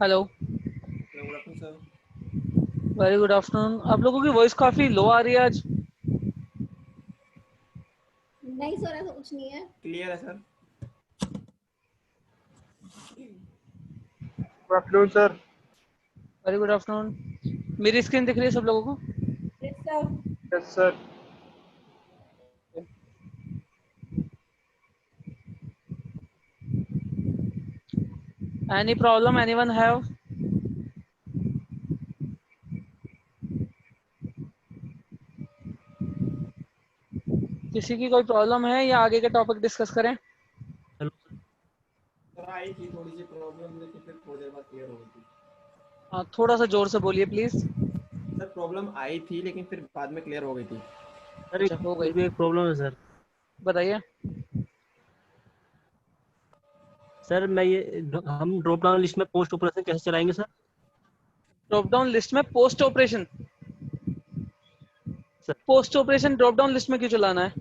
Hello. Hello, good afternoon sir. Very good afternoon. आप लोगों की वॉइस काफी लो आ रही है आज। नहीं सर, ऐसा कुछ नहीं है। क्लियर है sir. Good afternoon sir. Very good afternoon. मेरी स्क्रीन दिख रही है सब लोगों को? Yes sir. Yes sir. Any problem anyone have? किसी की कोई प्रॉब्लम है या आगे के टॉपिक डिस्कस करें? सर आई थी थोड़ी सी प्रॉब्लम, लेकिन फिर थोड़ी देर बाद क्लियर हो गई थी। हाँ, थोड़ा सा जोर से बोलिए प्लीज। सर प्रॉब्लम आई थी, लेकिन फिर बाद में क्लियर हो गई थी। सर अच्छा, हो मेरी भी गई। एक प्रॉब्लम है सर। बताइए। सर हम ड्रॉप डाउन लिस्ट में पोस्ट ऑपरेशन कैसे चलाएंगे सर? ड्रॉप डाउन लिस्ट में post operation? Sir post operation drop down list में क्यों चलाना है?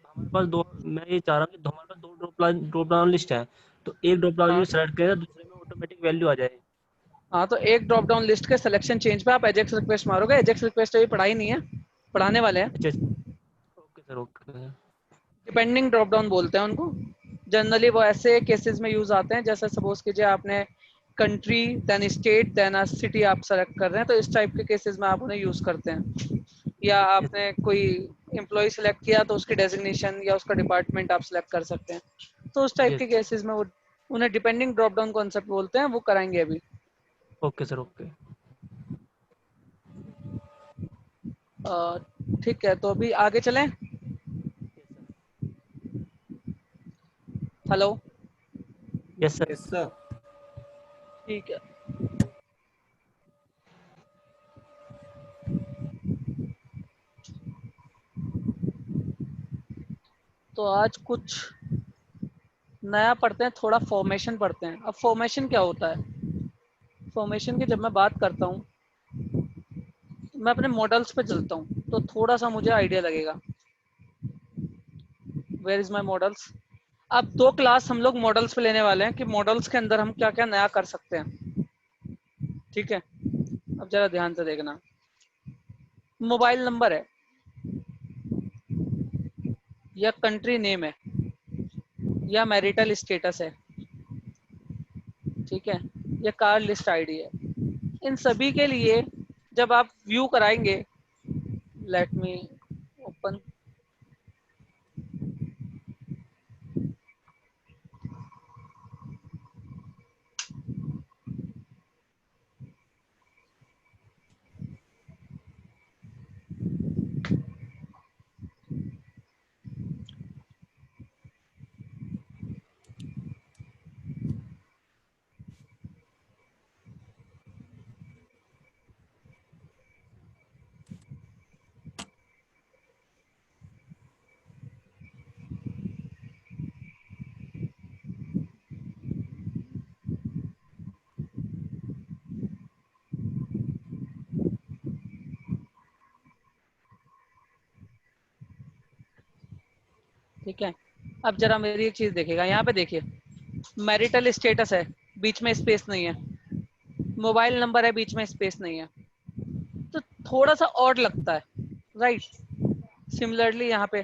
हमारे पास दो, मैं ये चाह रहा हूँ कि हमारे पास दो ड्रॉप डाउन लिस्ट है, तो एक ड्रॉप डाउन हाँ लिस्ट सेलेक्ट करें, दूसरे में ऑटोमेटिक वैल्यू आ जाए। हाँ, तो एक ड्रॉप डाउन लिस्ट के सिलेक्शन चेंज पे आप एजेक्स रिक्वेस्ट मारोगे। एजेक्स रिक्वेस्ट अभी पढ़ाई नहीं है, पढ़ाने वाले हैं। अच्छा okay sir, okay. Depending drop down बोलते हैं उनको। जनरली वो ऐसे केसेस में यूज आते हैं, जैसे सपोज कीजिए आपने country then state then a city आप सेलेक्ट कर रहे हैं, तो इस टाइप के केसेस में आप उन्हें यूज करते हैं। या आपने कोई एम्प्लॉय सेलेक्ट किया तो उसकी डेजिग्नेशन या उसका डिपार्टमेंट आप सेलेक्ट कर सकते हैं। तो उस टाइप के यस केसेस में वो उन्हें डिपेंडिंग ड्रॉप डाउन कॉन्सेप्ट बोलते हैं, वो कराएंगे अभी। Okay sir, okay. ठीक है, तो अभी आगे चलें। हेलो। Yes sir. यस सर। ठीक है, तो आज कुछ नया पढ़ते हैं, थोड़ा फॉर्मेशन पढ़ते हैं। अब फॉर्मेशन क्या होता है? फॉर्मेशन की जब मैं बात करता हूँ, मैं अपने मॉडल्स पे चलता हूँ तो थोड़ा सा मुझे आइडिया लगेगा। Where is my models? अब दो क्लास हम लोग मॉडल्स पे लेने वाले हैं कि मॉडल्स के अंदर हम क्या क्या नया कर सकते हैं। ठीक है, अब जरा ध्यान से देखना। मोबाइल नंबर है, या कंट्री नेम है, या मैरिटल स्टेटस है, ठीक है, या कार लिस्ट आईडी है। इन सभी के लिए जब आप व्यू कराएंगे, लेट मी ओपन। ठीक है, अब जरा मेरी एक चीज देखेगा, यहाँ पे देखिए। मैरिटल स्टेटस है, बीच में स्पेस नहीं है। मोबाइल नंबर है, बीच में स्पेस नहीं है। तो थोड़ा सा ऑड लगता है, राइट? सिमिलरली यहाँ पे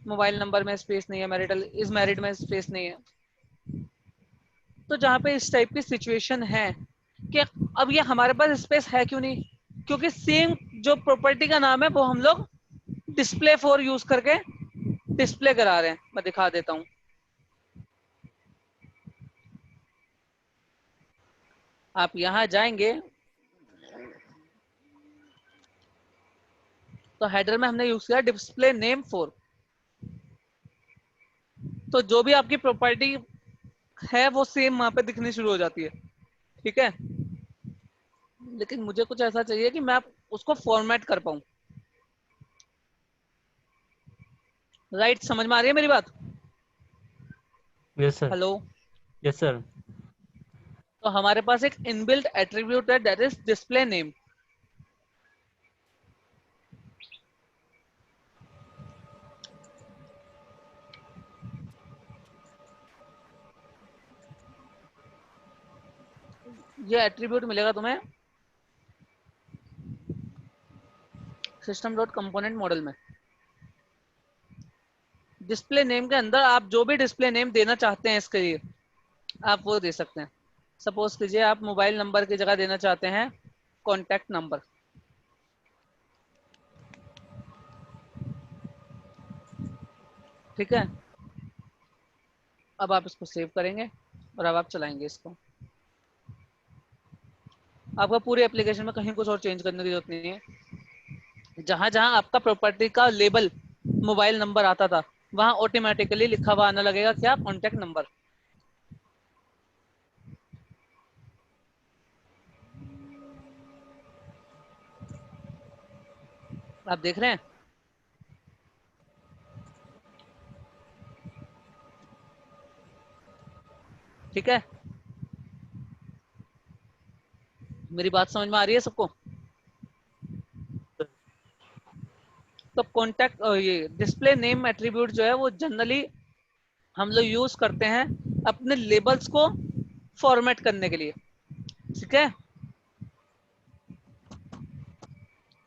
मोबाइल नंबर में स्पेस नहीं है, मैरिटल इज मैरिड में स्पेस नहीं है। तो जहाँ पे इस टाइप की सिचुएशन है कि अब ये हमारे पास स्पेस है क्यों नहीं, क्योंकि सेम जो प्रॉपर्टी का नाम है वो हम लोग डिस्प्ले फॉर यूज करके डिस्प्ले करा रहे हैं। मैं दिखा देता हूँ। आप यहाँ जाएंगे तो हेडर में हमने यूज किया डिस्प्ले नेम फॉर। तो जो भी आपकी प्रॉपर्टी है वो सेम वहां पे दिखनी शुरू हो जाती है। ठीक है, लेकिन मुझे कुछ ऐसा चाहिए कि मैं उसको फॉर्मेट कर पाऊं। राइट, समझ में आ रही है मेरी बात? Yes sir. Hello. Yes sir. तो हमारे पास एक इनबिल्ट एट्रीब्यूट है, दैट इज डिस्प्ले नेम। ये एट्रीब्यूट मिलेगा तुम्हें सिस्टम डॉट कंपोनेंट मॉडल में। डिस्प्ले नेम के अंदर आप जो भी डिस्प्ले नेम देना चाहते हैं इसके लिए आप वो दे सकते हैं। सपोज कीजिए आप मोबाइल नंबर की जगह देना चाहते हैं कॉन्टैक्ट नंबर, ठीक है। अब आप इसको सेव करेंगे और अब आप चलाएंगे इसको। आपका पूरे एप्लीकेशन में कहीं कुछ और चेंज करने की जरूरत नहीं है। जहां जहां आपका प्रॉपर्टी का लेबल मोबाइल नंबर आता था वहां ऑटोमेटिकली लिखा हुआ आने लगेगा क्या, कॉन्टैक्ट नंबर। आप देख रहे हैं? ठीक है, मेरी बात समझ में आ रही है सबको? तो कॉन्टैक्ट ये डिस्प्ले नेम एट्रीब्यूट जो है वो जनरली हम लोग यूज करते हैं अपने लेबल्स को फॉर्मेट करने के लिए, ठीक है।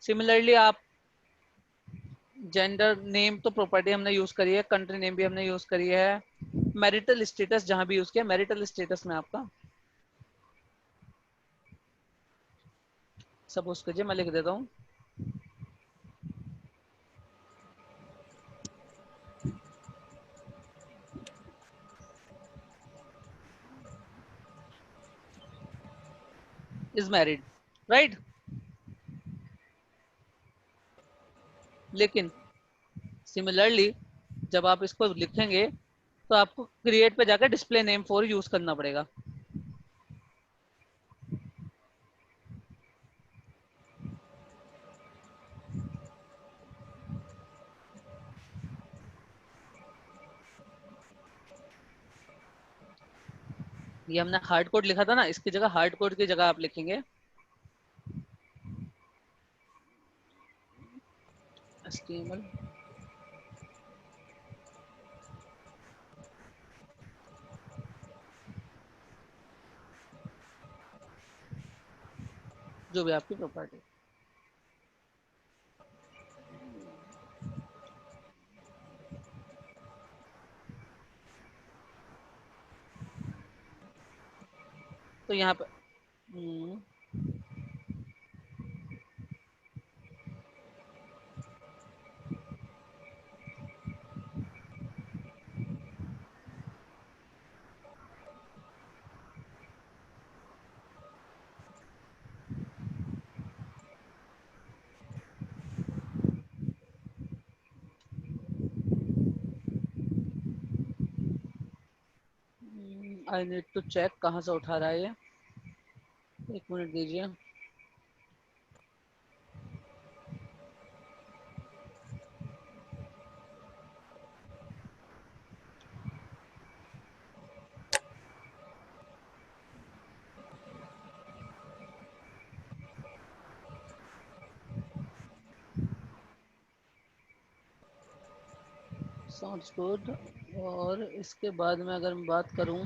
सिमिलरली आप जेंडर नेम तो प्रॉपर्टी हमने यूज करी है, कंट्री नेम भी हमने यूज करी है, मैरिटल स्टेटस जहां भी यूज किया, मैरिटल स्टेटस में आपका सपोज कीजिए मैं लिख देता हूँ इज मैरिड, राइट। लेकिन सिमिलरली जब आप इसको लिखेंगे तो आपको क्रिएट पे जाकर डिस्प्ले नेम फॉर यूज करना पड़ेगा। ये हमने हार्ड कोड लिखा था ना, इसकी जगह हार्ड कोड की जगह आप लिखेंगे HTML जो भी आपकी प्रॉपर्टी। तो यहाँ पे आई नीड टू चेक कहाँ से उठा रहा है ये, एक मिनट दीजिए। Sounds good. और इसके बाद में अगर मैं बात करूं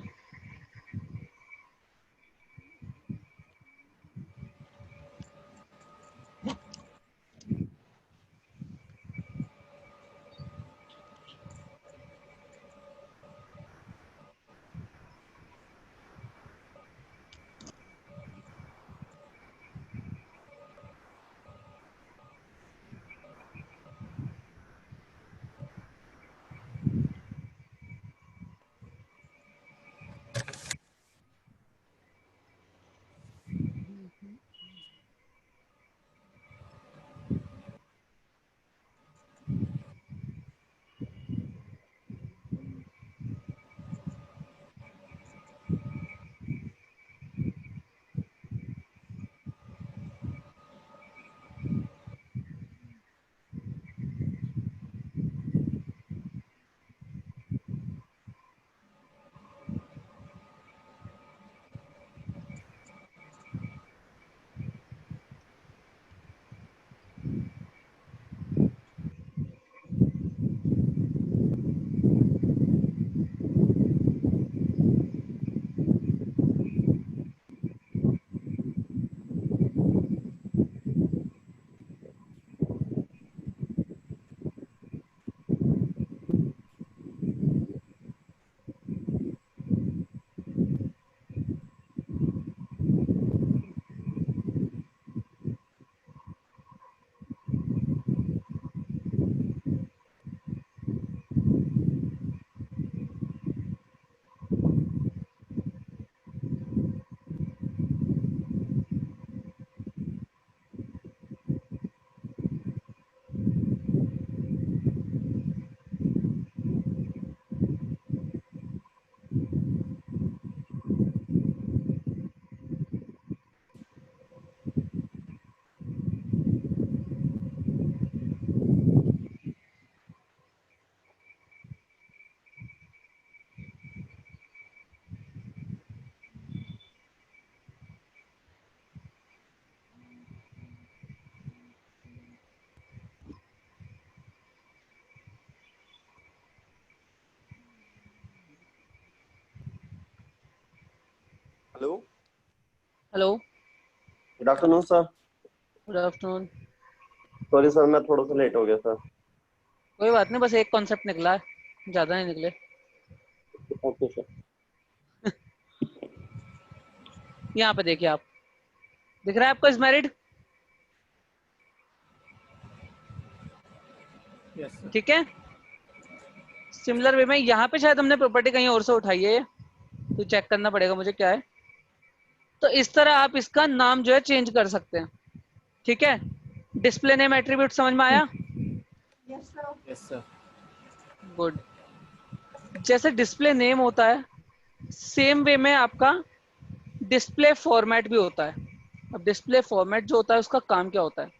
hello, hello, good afternoon sir. Good afternoon. Sorry sir, मैं थोड़ा सा लेट हो गया सर। कोई बात नहीं, बस एक कॉन्सेप्ट निकला है, ज़्यादा नहीं निकले। Okay sir. यहाँ पे देखिए आप, दिख रहा है आपको इज मैरिड? यस सर। ठीक है। सिमिलर वे में यहाँ पे शायद हमने प्रॉपर्टी कहीं और से उठाई है, तो चेक करना पड़ेगा मुझे क्या है। तो इस तरह आप इसका नाम जो है चेंज कर सकते हैं। ठीक है, डिस्प्ले नेम एट्रीब्यूट समझ में आया? Yes sir. गुड। जैसे डिस्प्ले नेम होता है, सेम वे में आपका डिस्प्ले फॉर्मेट भी होता है। अब डिस्प्ले फॉर्मेट जो होता है उसका काम क्या होता है?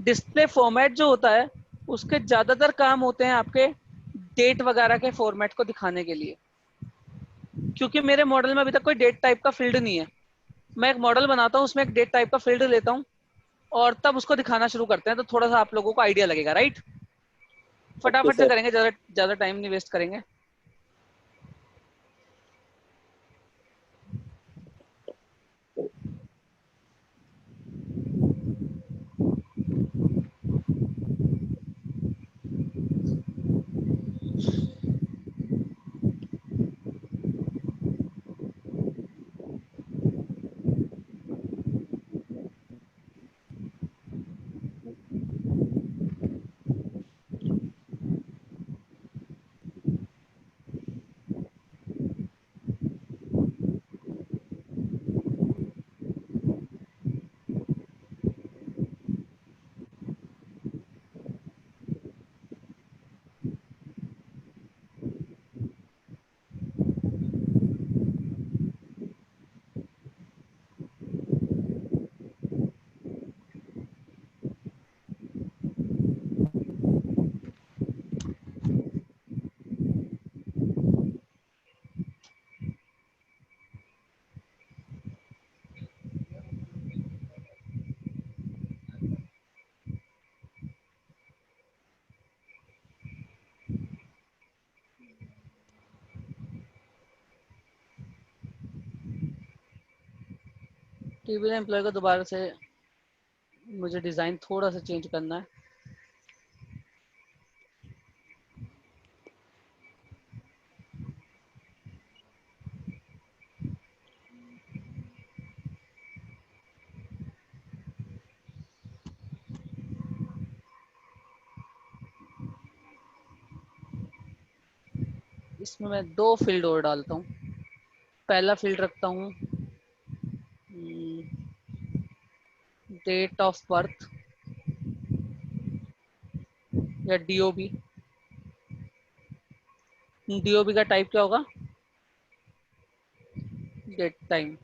डिस्प्ले फॉर्मेट जो होता है उसके ज्यादातर काम होते हैं आपके डेट वगैरह के फॉर्मेट को दिखाने के लिए। क्योंकि मेरे मॉडल में अभी तक कोई डेट टाइप का फील्ड नहीं है, मैं एक मॉडल बनाता हूँ, उसमें एक डेट टाइप का फील्ड लेता हूँ और तब उसको दिखाना शुरू करते हैं, तो थोड़ा सा आप लोगों को आइडिया लगेगा, राइट? ओके फटाफट से सर। करेंगे, ज्यादा ज्यादा टाइम नहीं वेस्ट करेंगे। टीवी एम्प्लॉय को दोबारा से मुझे डिजाइन थोड़ा सा चेंज करना है। इसमें मैं दो फील्ड और डालता हूँ। पहला फील्ड रखता हूँ डेट ऑफ बर्थ या डीओबी। डीओबी का टाइप क्या होगा? Date time,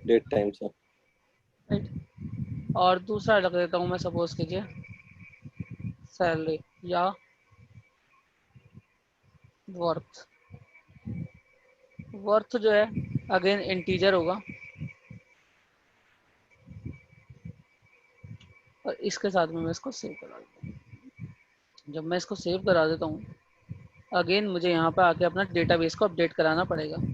date time sir. Right. और दूसरा रख देता हूँ मैं, सपोज कीजिए सैलरी या वर्थ। वर्थ जो है अगेन इंटीजर होगा, और इसके साथ में मैं इसको सेव करा देता हूँ। जब मैं इसको सेव करा देता हूँ, अगेन मुझे यहाँ पर आके अपना डेटाबेस को अपडेट कराना पड़ेगा।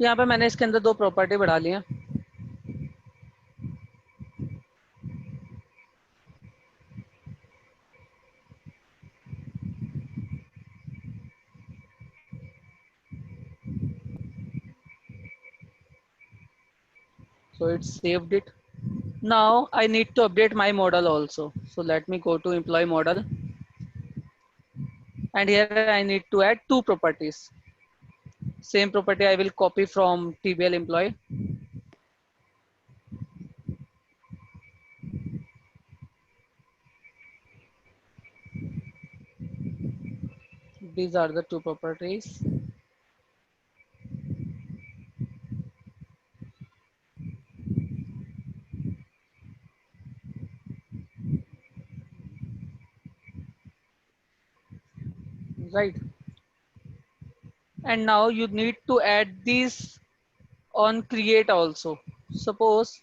यहाँ पे मैंने इसके अंदर 2 प्रॉपर्टी बढ़ा ली है। So it saved it. Now I need to update my model also. So let me go to employee model, and here I need to add 2 properties. Same property I will copy from TBL employee. These are the 2 properties. Right. And now you need to add these on create also. Suppose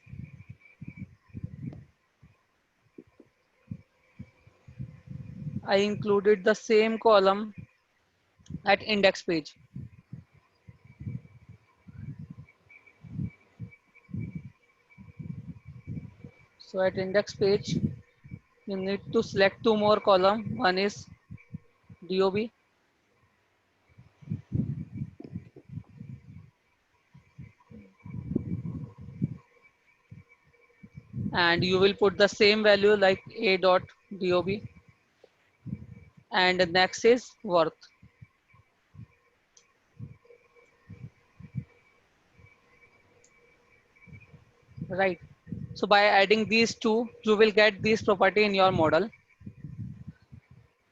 I included the same column at index page. So at index page, you need to select 2 more column. One is DOB and you will put the same value like a dot DOB, and next is worth. Right. So by adding these 2, you will get this property in your model.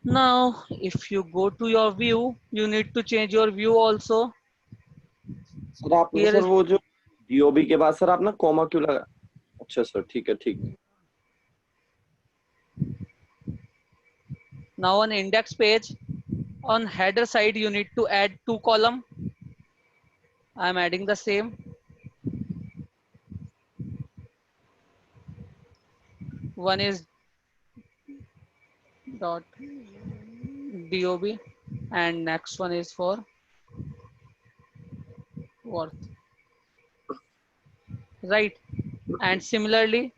Now, if you go to your view, you need to change your view also. Sir आपने Here sir is वो जो DOB के बाद sir आपने comma क्यों लगा? अच्छा sir, ठीक है, ठीक। now on index page, on header side, you need to add 2 column. I am adding the same. One is dot DOB and next one is for worth. Right. And similarly,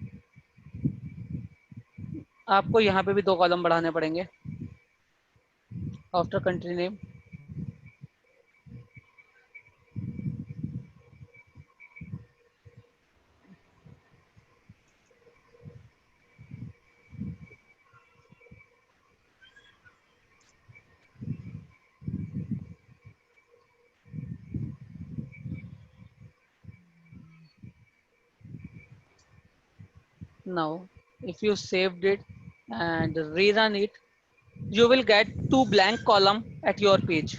आपको यहाँ पे भी 2 column बढ़ाने पड़ेंगे after country name. Now, if you saved it and rerun it, you will get 2 blank column at your page.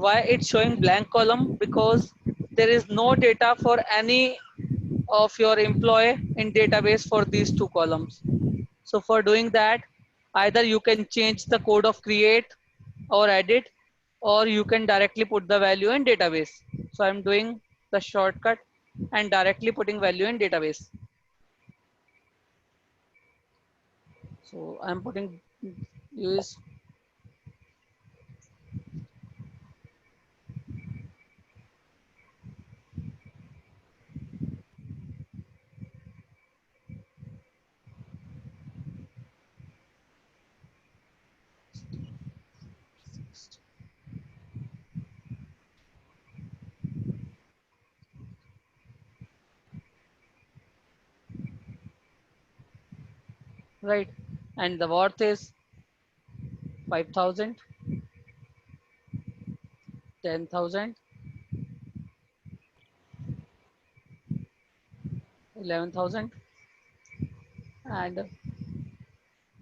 Why it's showing blank column? Because there is no data for any of your employee in database for these 2 columns. So for doing that, either you can change the code of create or edit, or you can directly put the value in database. So I'm doing the shortcut and directly putting value in database. So I'm putting use right? And the worth is 5,000, 10,000, 11,000, and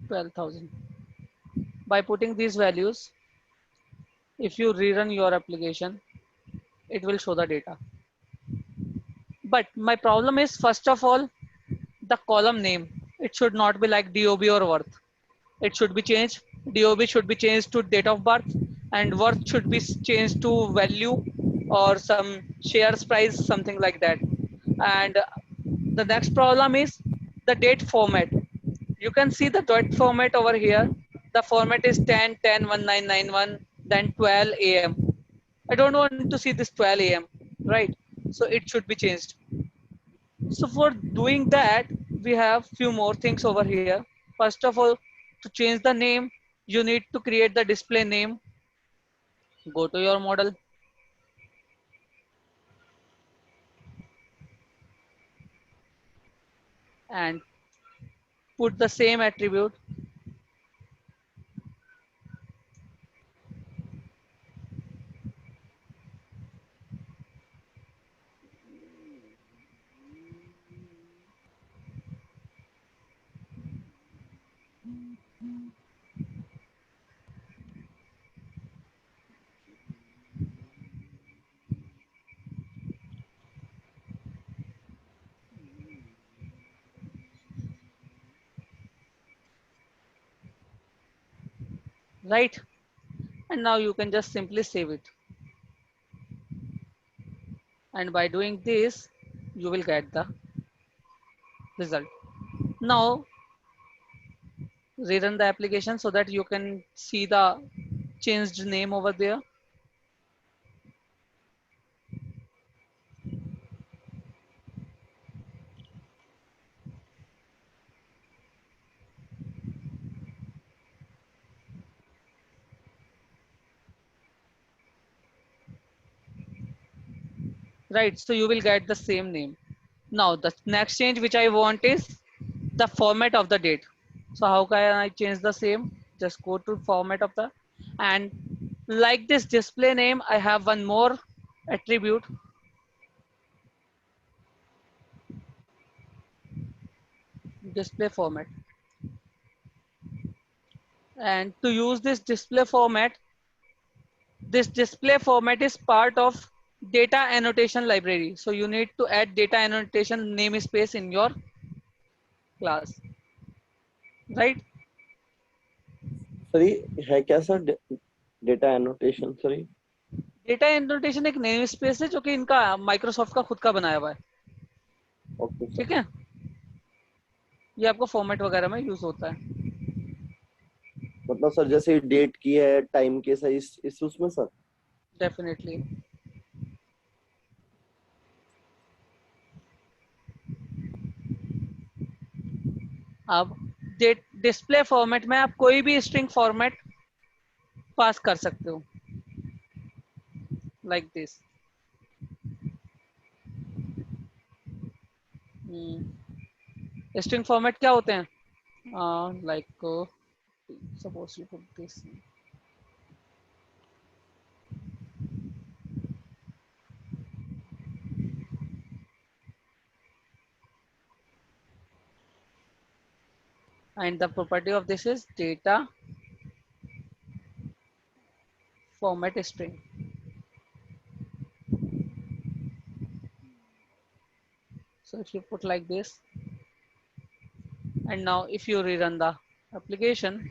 12,000. By putting these values, if you rerun your application, it will show the data. But my problem is, first of all, the column name. It should not be like DOB or worth. It should be changed. DOB should be changed to date of birth, and worth should be changed to value or some shares price, something like that. And the next problem is the date format. You can see the date format over here. The format is 10, 10, 1991, then 12 AM. I don't want to see this 12 AM, right? So it should be changed. So for doing that, we have few more things over here. First of all, to change the name, you need to create the display name. Go to your model. And put the same attribute. Right? And now you can just simply save it. And by doing this, you will get the result. Now rerun the application so that you can see the changed name over there. Right, so you will get the same name. Now the next change which I want is the format of the date. So how can I change the same? Just go to format of the, and like this display name, I have one more attribute. Display format. And to use this display format is part of data annotation library. So you need to add data annotation namespace in your class, right? Sir ये है क्या sir data annotation sir ये? Data annotation एक name space है जो कि इनका Microsoft का खुद का बनाया हुआ है. Okay sir. ठीक है, ये आपको फॉर्मेट वगैरह में यूज होता है. मतलब सर जैसे डेट की है, टाइम के सर इस उसमें सर. डेफिनेटली. अब डिस्प्ले फॉर्मेट में आप कोई भी स्ट्रिंग फॉर्मेट पास कर सकते हो, लाइक दिस. स्ट्रिंग फॉर्मेट क्या होते हैं? Like suppose you put this. And the property of this is data format string. So if you put like this, and now if you rerun the application,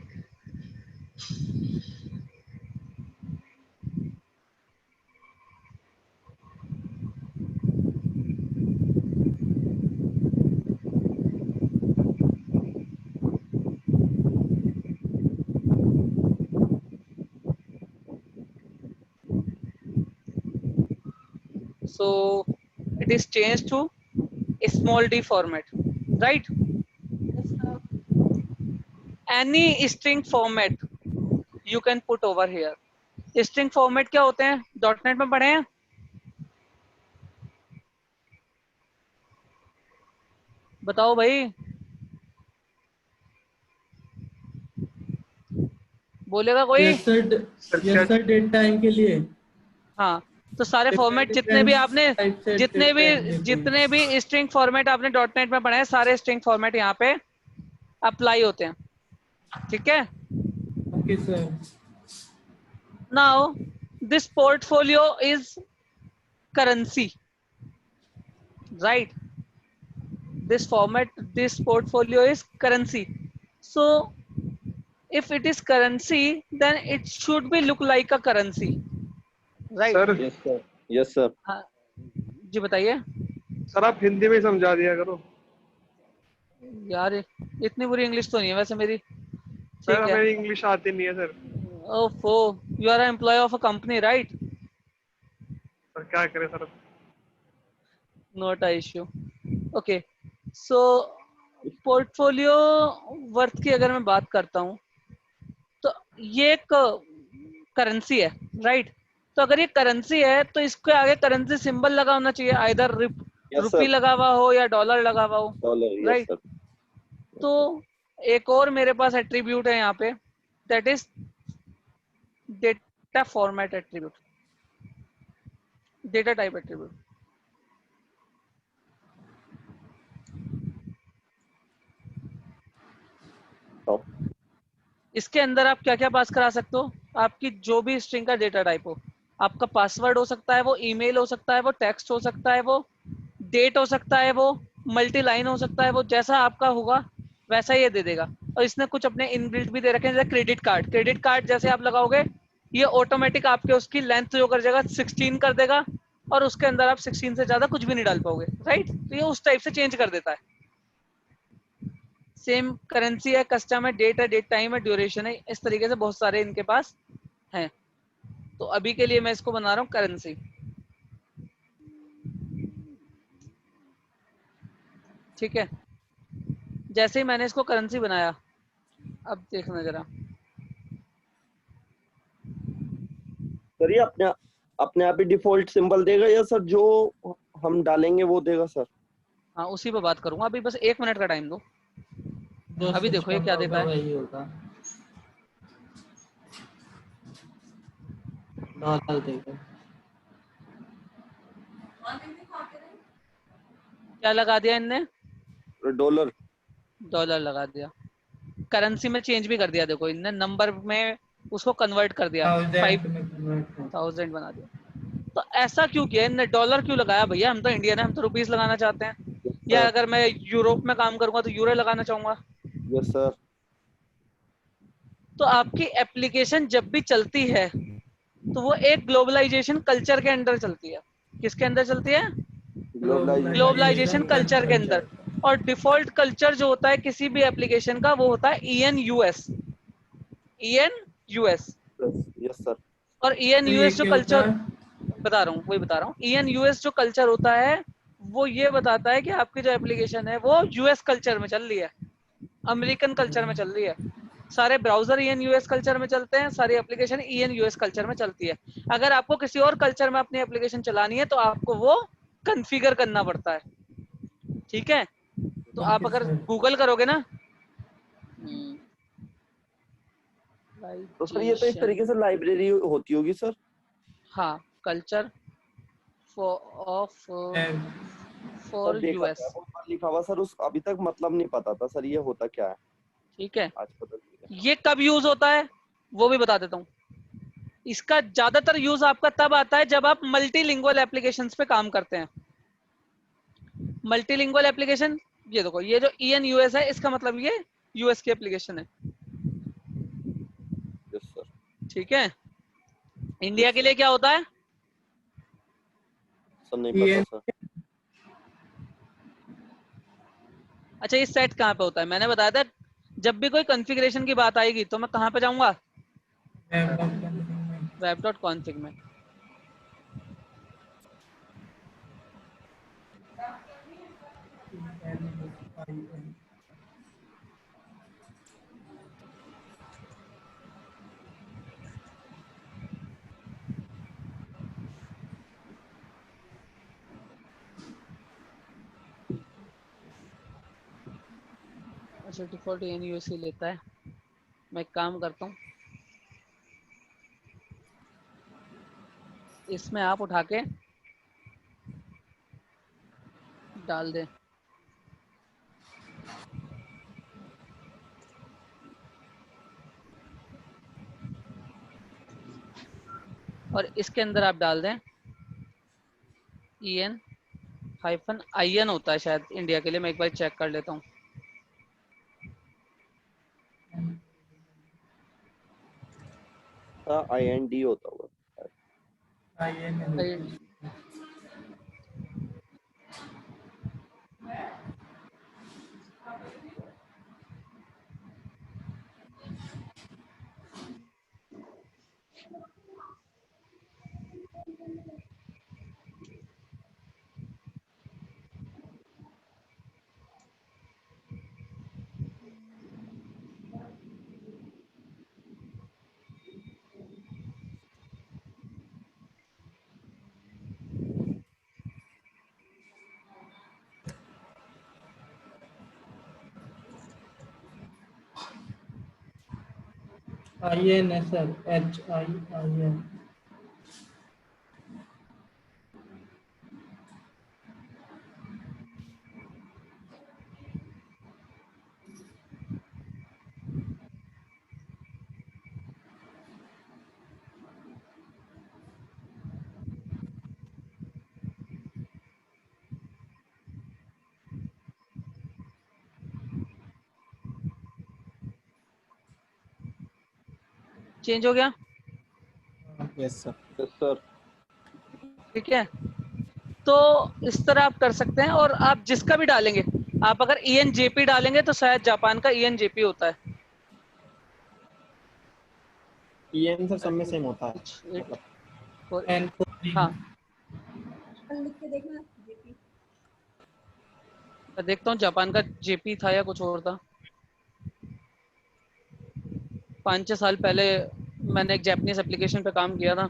so it is changed to a small d format, right? Any string format you can put over here. String format क्या होते हैं? .NET में पढ़े हैं? बताओ भाई. बोलेगा कोई? यस सर डेट टाइम के लिए हाँ, तो सारे फॉर्मेट डिफरेंट टाइप से जितने डेट टाइम देते हैं। भी स्ट्रिंग फॉर्मेट आपने डॉट नेट में पढ़े हैं, सारे स्ट्रिंग फॉर्मेट यहाँ पे अप्लाई होते हैं, ठीक है? Okay sir. Now this portfolio is currency, right? This portfolio is currency. So if it is currency, then it should be look like a currency, right? Sir yes sir, yes sir. हाँ जी, बताइए sir आप हिंदी में समझा दिया करो यार, इतनी बुरी इंग्लिश तो नहीं है वैसे मेरी, सर, ठीक है? मेरी इंग्लिश आती नहीं है सर। ओफो, you are an employee of a company, right? Sir क्या करें sir? Not a issue. Okay, so portfolio worth की अगर मैं बात करता हूँ तो ये एक करेंसी है, राइट? तो अगर ये करेंसी है तो इसके आगे करेंसी सिंबल लगा होना चाहिए, आइदर रुपी लगा हुआ हो या डॉलर लगा हुआ हो, डॉलर, यस राइट? सर। तो एक और मेरे पास एट्रीब्यूट है यहाँ पे, that is data format attribute, data type attribute. इसके अंदर आप क्या क्या पास करा सकते हो? आपकी जो भी स्ट्रिंग का डेटा टाइप हो, आपका पासवर्ड हो सकता है, वो ईमेल हो सकता है, वो टेक्स्ट हो सकता है, वो डेट हो सकता है, वो मल्टी लाइन हो सकता है, वो जैसा आपका होगा वैसा ये दे देगा। और इसने कुछ अपने इनबिल्ट भी दे रखे हैं, जैसे क्रेडिट कार्ड जैसे आप लगाओगे ये ऑटोमेटिक आपके उसकी लेंथ जो कर जाएगा 16 कर देगा, और उसके अंदर आप 16 से ज्यादा कुछ भी नहीं डाल पाओगे, राइट? तो ये उस टाइप से चेंज कर देता है। सेम करेंसी है, कस्टम है, डेट है, डेट टाइम है, ड्यूरेशन है, इस तरीके से बहुत सारे इनके पास हैं। तो अभी के लिए मैं इसको बना रहा हूँ करेंसी, ठीक है? जैसे ही मैंने इसको करेंसी बनाया, अब देखना जरा, सर ये अपने आप ही डिफॉल्ट सिंबल देगा या सर जो हम डालेंगे वो देगा सर? हाँ उसी पे बात करूंगा, अभी बस 1 मिनट का टाइम दो। अभी देखो ये क्या देता है। वही होगा, डॉलर देगा। क्या लगा दिया इनने? डॉलर लगा दिया। करेंसी में चेंज भी कर दिया, देखो इनने नंबर में उसको कन्वर्ट कर दिया, 5000 बना दिया। तो ऐसा क्यों किया इनने? डॉलर क्यों लगाया भैया? हम तो इंडियन है, हम तो रुपीस लगाना चाहते हैं। या अगर मैं यूरोप में काम करूंगा तो यूरो लगाना चाहूंगा। Yes sir. तो आपकी एप्लीकेशन जब भी चलती है तो वो एक ग्लोबलाइजेशन कल्चर के अंदर चलती है। किसके अंदर चलती है? ग्लोबलाइजेशन कल्चर के अंदर। और डिफॉल्ट कल्चर जो होता है किसी भी एप्लीकेशन का, वो होता है EN-US। EN-US। Yes sir. और EN-US जो कल्चर बता रहा हूँ, वही बता रहा हूँ। EN-US जो कल्चर होता है वो ये बताता है कि आपकी जो एप्लीकेशन है वो US कल्चर में चल रही है, अमेरिकन कल्चर में चल रही है। सारे ब्राउजर EN-US कल्चर में चलते हैं, सारी एप्लीकेशन EN-US कल्चर में चलती है। अगर आपको किसी और कल्चर में अपनी एप्लीकेशन चलानी है तो आपको वो कॉन्फ़िगर करना पड़ता है, ठीक है? तो आप अगर गूगल करोगे ना, तो सर ये तो एक तरीके से लाइब्रेरी होती होगी सर। हाँ, कल्चर फॉर US लिखा हुआ सर, उस अभी तक मतलब नहीं पता था सर ये होता क्या है। ठीक है, आज पता चला। ये कब यूज होता है वो भी बता देता हूँ। इसका ज्यादातर यूज आपका तब आता है जब आप मल्टीलिंगुअल एप्लीकेशंस पे काम करते हैं। मल्टीलिंगुअल एप्लीकेशन, ये देखो, ये जो EN-US है इसका मतलब ये US की एप्लीकेशन है, यस सर। ठीक है? इंडिया के लिए क्या होता है? सर नहीं पता सर। अच्छा, ये सेट कहाँ पे होता है? मैंने बताया था जब भी कोई कॉन्फ़िगरेशन की बात आएगी तो मैं कहाँ पे जाऊंगा? web.config में। अच्छा, डिफॉल्ट EN-US ही लेता है। मैं एक काम करता हूँ, इसमें आप उठा के डाल दें। और इसके अंदर आप डाल दें EN-IN होता है शायद इंडिया के लिए, मैं एक बार चेक कर लेता हूँ। IND होता होगा। IN है सर, HIIN। चेंज हो गया? Yes sir. यस सर। ठीक है, तो इस तरह आप कर सकते हैं। और आप जिसका भी डालेंगे, आप अगर ENJP डालेंगे तो शायद जापान का ENJP होता है। EN सर सब में सेम होता है मतलब। N हाँ, लिख के देखना जेपी। मैं देखता हूँ जापान का JP था या कुछ और था। 5-6 साल पहले मैंने एक जापानीज एप्लीकेशन पे काम किया था,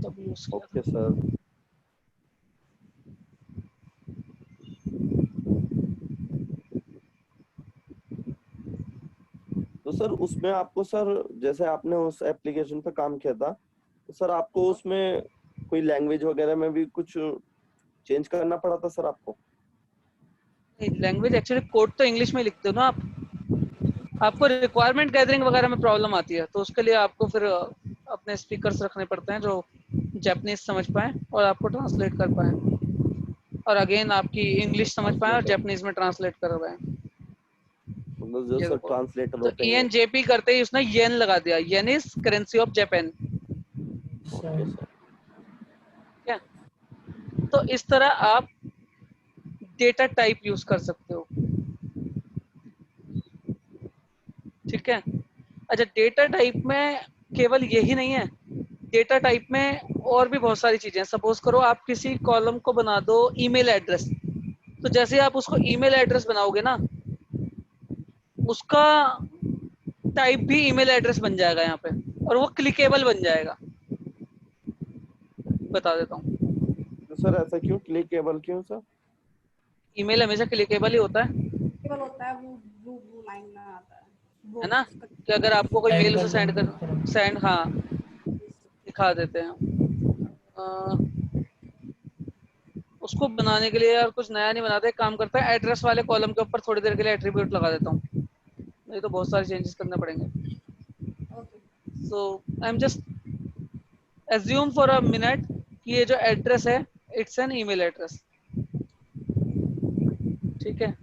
तब यूज किया था। Okay sir. तो सर उसमें आपको सर, जैसे आपने उस एप्लीकेशन पे काम किया था, तो सर आपको उसमें कोई लैंग्वेज वगैरह में भी कुछ चेंज करना पड़ा था सर आपको? लैंग्वेज एक्चुअली कोड तो इंग्लिश में लिखते हो ना आप। आपको रिक्वायरमेंट गैदरिंग वगैरह में प्रॉब्लम आती है, तो उसके लिए आपको फिर अपने स्पीकर्स रखने पड़ते हैं जो जापानीज समझ पाए और आपको ट्रांसलेट कर पाए, और अगेन आपकी इंग्लिश समझ पाए और जापानीज में ट्रांसलेट कर पाए। मतलब जो ये सर देखो, ट्रांसलेटर तो होते हैं। ENJP करते ही उसने येन लगा दिया, yen is currency of Japan. Okay sir. क्या? तो इस तरह आप डेटा टाइप यूज कर सकते हो। ठीक है, अच्छा डेटा टाइप में केवल यही नहीं है, डेटा टाइप में और भी बहुत सारी चीजें हैं। सपोज करो आप किसी कॉलम को बना दो ईमेल एड्रेस, तो जैसे आप उसको ईमेल एड्रेस बनाओगे ना, उसका टाइप भी ईमेल एड्रेस बन जाएगा यहाँ पे, और वो क्लिकेबल बन जाएगा। बता देता हूँ, तो सर ऐसा क्यों? क्लिकेबल क्यों सर? ईमेल हमेशा क्लिकेबल ही होता है केवल होता है वो ब्लू लाइन में आता है वो है ना, उसका कि अगर आपको कोई मेल उसे सेंड कर, सेंड, हाँ दिखा देते हैं। उसको बनाने के लिए यार कुछ नया नहीं बनाते, काम करता है एड्रेस वाले कॉलम के ऊपर थोड़ी देर के लिए एट्रीब्यूट लगा देता हूँ, नहीं तो बहुत सारे चेंजेस करने पड़ेंगे। Okay. So I am just assume for a minute कि ये जो एड्रेस है इट्स एन ईमेल एड्रेस। ठीक है,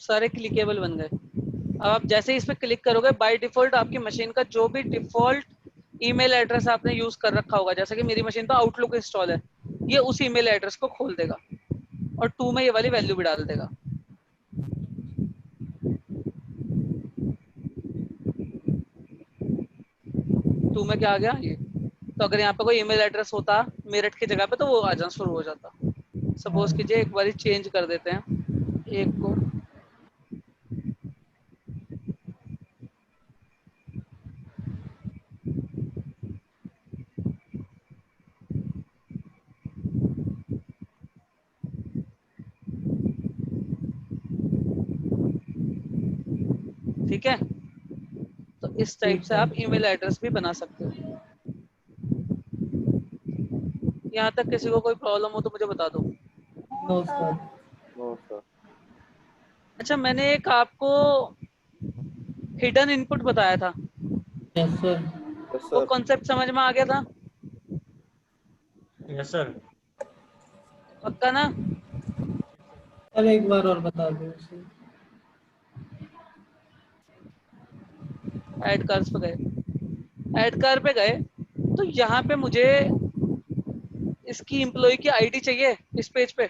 सारे क्लिकेबल बन गए। अब आप जैसे ही इस पे क्लिक करोगे, बाय डिफॉल्ट आपकी मशीन का जो भी डिफॉल्ट ईमेल एड्रेस आपने यूज कर रखा होगा, जैसे कि मेरी मशीन पे आउटलुक इंस्टॉल है, ये उस ईमेल एड्रेस को खोल देगा और टू में ये वाली वैल्यू भी डाल देगा। टू में क्या आ गया ये। तो अगर यहाँ पे कोई ईमेल एड्रेस होता मेरठ की जगह पे तो वो आ जाना शुरू हो जाता। सपोज कीजिए एक बारी चेंज कर देते हैं एक को, ठीक है। तो इस टाइप से आप ईमेल एड्रेस भी बना सकते हो। यहाँ तक किसी को कोई प्रॉब्लम हो तो मुझे बता दो। No sir. No sir. अच्छा, मैंने एक आपको हिडन इनपुट बताया था, यस सर। यस वो सर। कॉन्सेप्ट समझ में आ गया था? Yes sir. पक्का ना? सर एक बार और बता दो उसे। ऐड कार्स पे गए, ऐड कार पे गए तो यहाँ पे मुझे इसकी एम्प्लॉय की आईडी चाहिए इस पेज पे?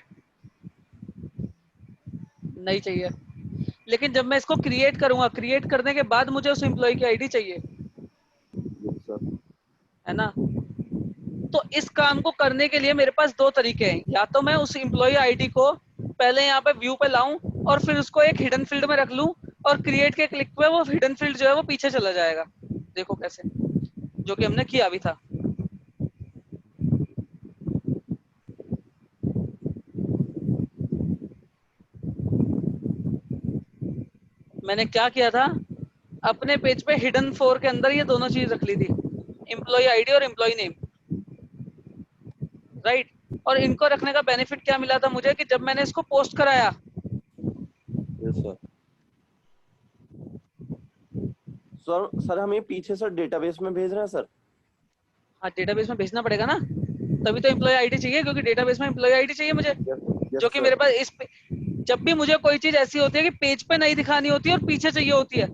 नहीं चाहिए। लेकिन जब मैं इसको क्रिएट करूंगा, क्रिएट करने के बाद मुझे उस एम्प्लॉय की आईडी चाहिए, यस सर। है ना? तो इस काम को करने के लिए मेरे पास दो तरीके हैं। या तो मैं उस एम्प्लॉय आईडी को पहले यहाँ पे व्यू पे लाऊं और फिर उसको एक हिडन फील्ड में रख लूं और क्रिएट के क्लिक पे वो हिडन फील्ड जो है वो पीछे चला जाएगा। देखो कैसे, जो कि हमने किया भी था। मैंने क्या किया था, अपने पेज पे हिडन 4 के अंदर ये दोनों चीज रख ली थी, एम्प्लॉय आईडी और एम्प्लॉय नेम, राइट। और इनको रखने का बेनिफिट क्या मिला था मुझे कि जब मैंने इसको पोस्ट कराया, यस सर। सर हम ये पीछे सर डेटाबेस में भेज रहे हैं सर। हाँ डेटाबेस में भेजना पड़ेगा ना, तभी तो एम्प्लॉय आईडी चाहिए, क्योंकि डेटाबेस में एम्प्लॉय आईडी चाहिए मुझे, जो कि मेरे पास इस जब भी मुझे कोई चीज ऐसी होती है कि पेज पे नहीं दिखानी होती है और पीछे चाहिए होती है,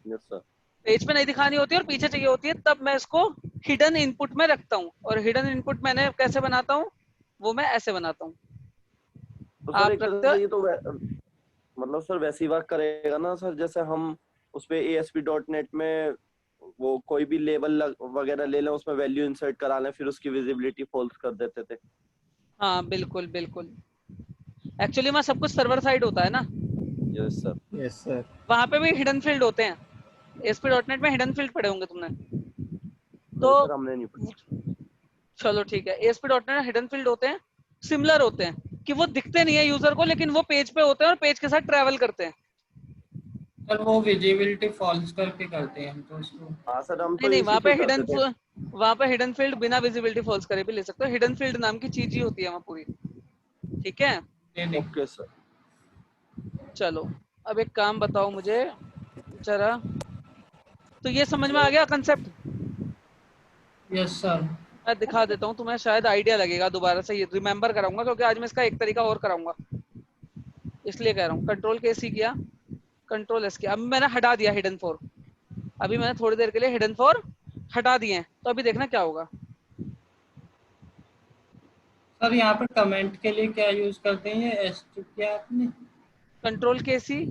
यस सर। पेज पे नहीं दिखानी होती है और पीछे चाहिए होती है, तब मैं इसको हिडन इनपुट में रखता हूँ। और हिडन इनपुट मैंने कैसे बनाता हूँ, वो मैं ऐसे बनाता हूँ। तो आप सर एक रखते तरह हो? से ये तो मतलब सर वैसे ही वर्क करेगा ना सर, जैसे हम उस पे ASP.NET में वो कोई भी लेबल वगैरह ले लें, उसमें वैल्यू इंसर्ट करा लें, फिर उसकी विजिबिलिटी फॉल्स कर देते थे। हाँ बिल्कुल बिल्कुल। एक्चुअली वहाँ सब कुछ सर्वर साइड होता है ना, यस सर। Yes sir. वहाँ पे भी हिडन फील्ड होते हैं। ASP.NEट में हिडन फील्ड पढ़े होंगे तुमने तो। नहीं सर हमने नहीं पढ़ा। चलो ठीक है, ASP.NEट में हिडन फील्ड होते हैं, सिमिलर होते हैं कि वो दिखते नहीं है यूजर को, लेकिन वो पेज पे होते हैं और पेज के साथ ट्रैवल करते हैं। सर वो विजिबिलिटी फॉल्स करके करते हैं हम तो उसको। हाँ सर हम तो नहीं, इसी वहाँ पे पे करते थे। वहाँ पे हिडन फील्ड बिना विजिबिलिटी फॉल्स करे भी ले सकते हो। हिडन फील्ड नाम की चीज ही होती है वहाँ पूरी, ठीक है। ये नहीं। Okay sir. चलो अब एक काम बताओ मुझे जरा, तो ये समझ में आ गया कंसेप्ट? Yes sir. मैं दिखा देता हूँ तुम्हें, शायद आइडिया लगेगा, दोबारा से ये रिमेम्बर कराऊंगा, क्योंकि आज मैं इसका एक तरीका और कराऊंगा, इसलिए कह रहा हूँ। कंट्रोल के सी किया, कंट्रोल एस किया, अब मैंने हटा दिया हिडन 4। अभी मैंने थोड़ी देर के लिए हिडन 4 हटा दिए हैं, तो अभी देखना क्या होगा। सर यहाँ पे कमेंट के लिए क्या यूज करते हैं, ये एस किया आपने? कंट्रोल के सी,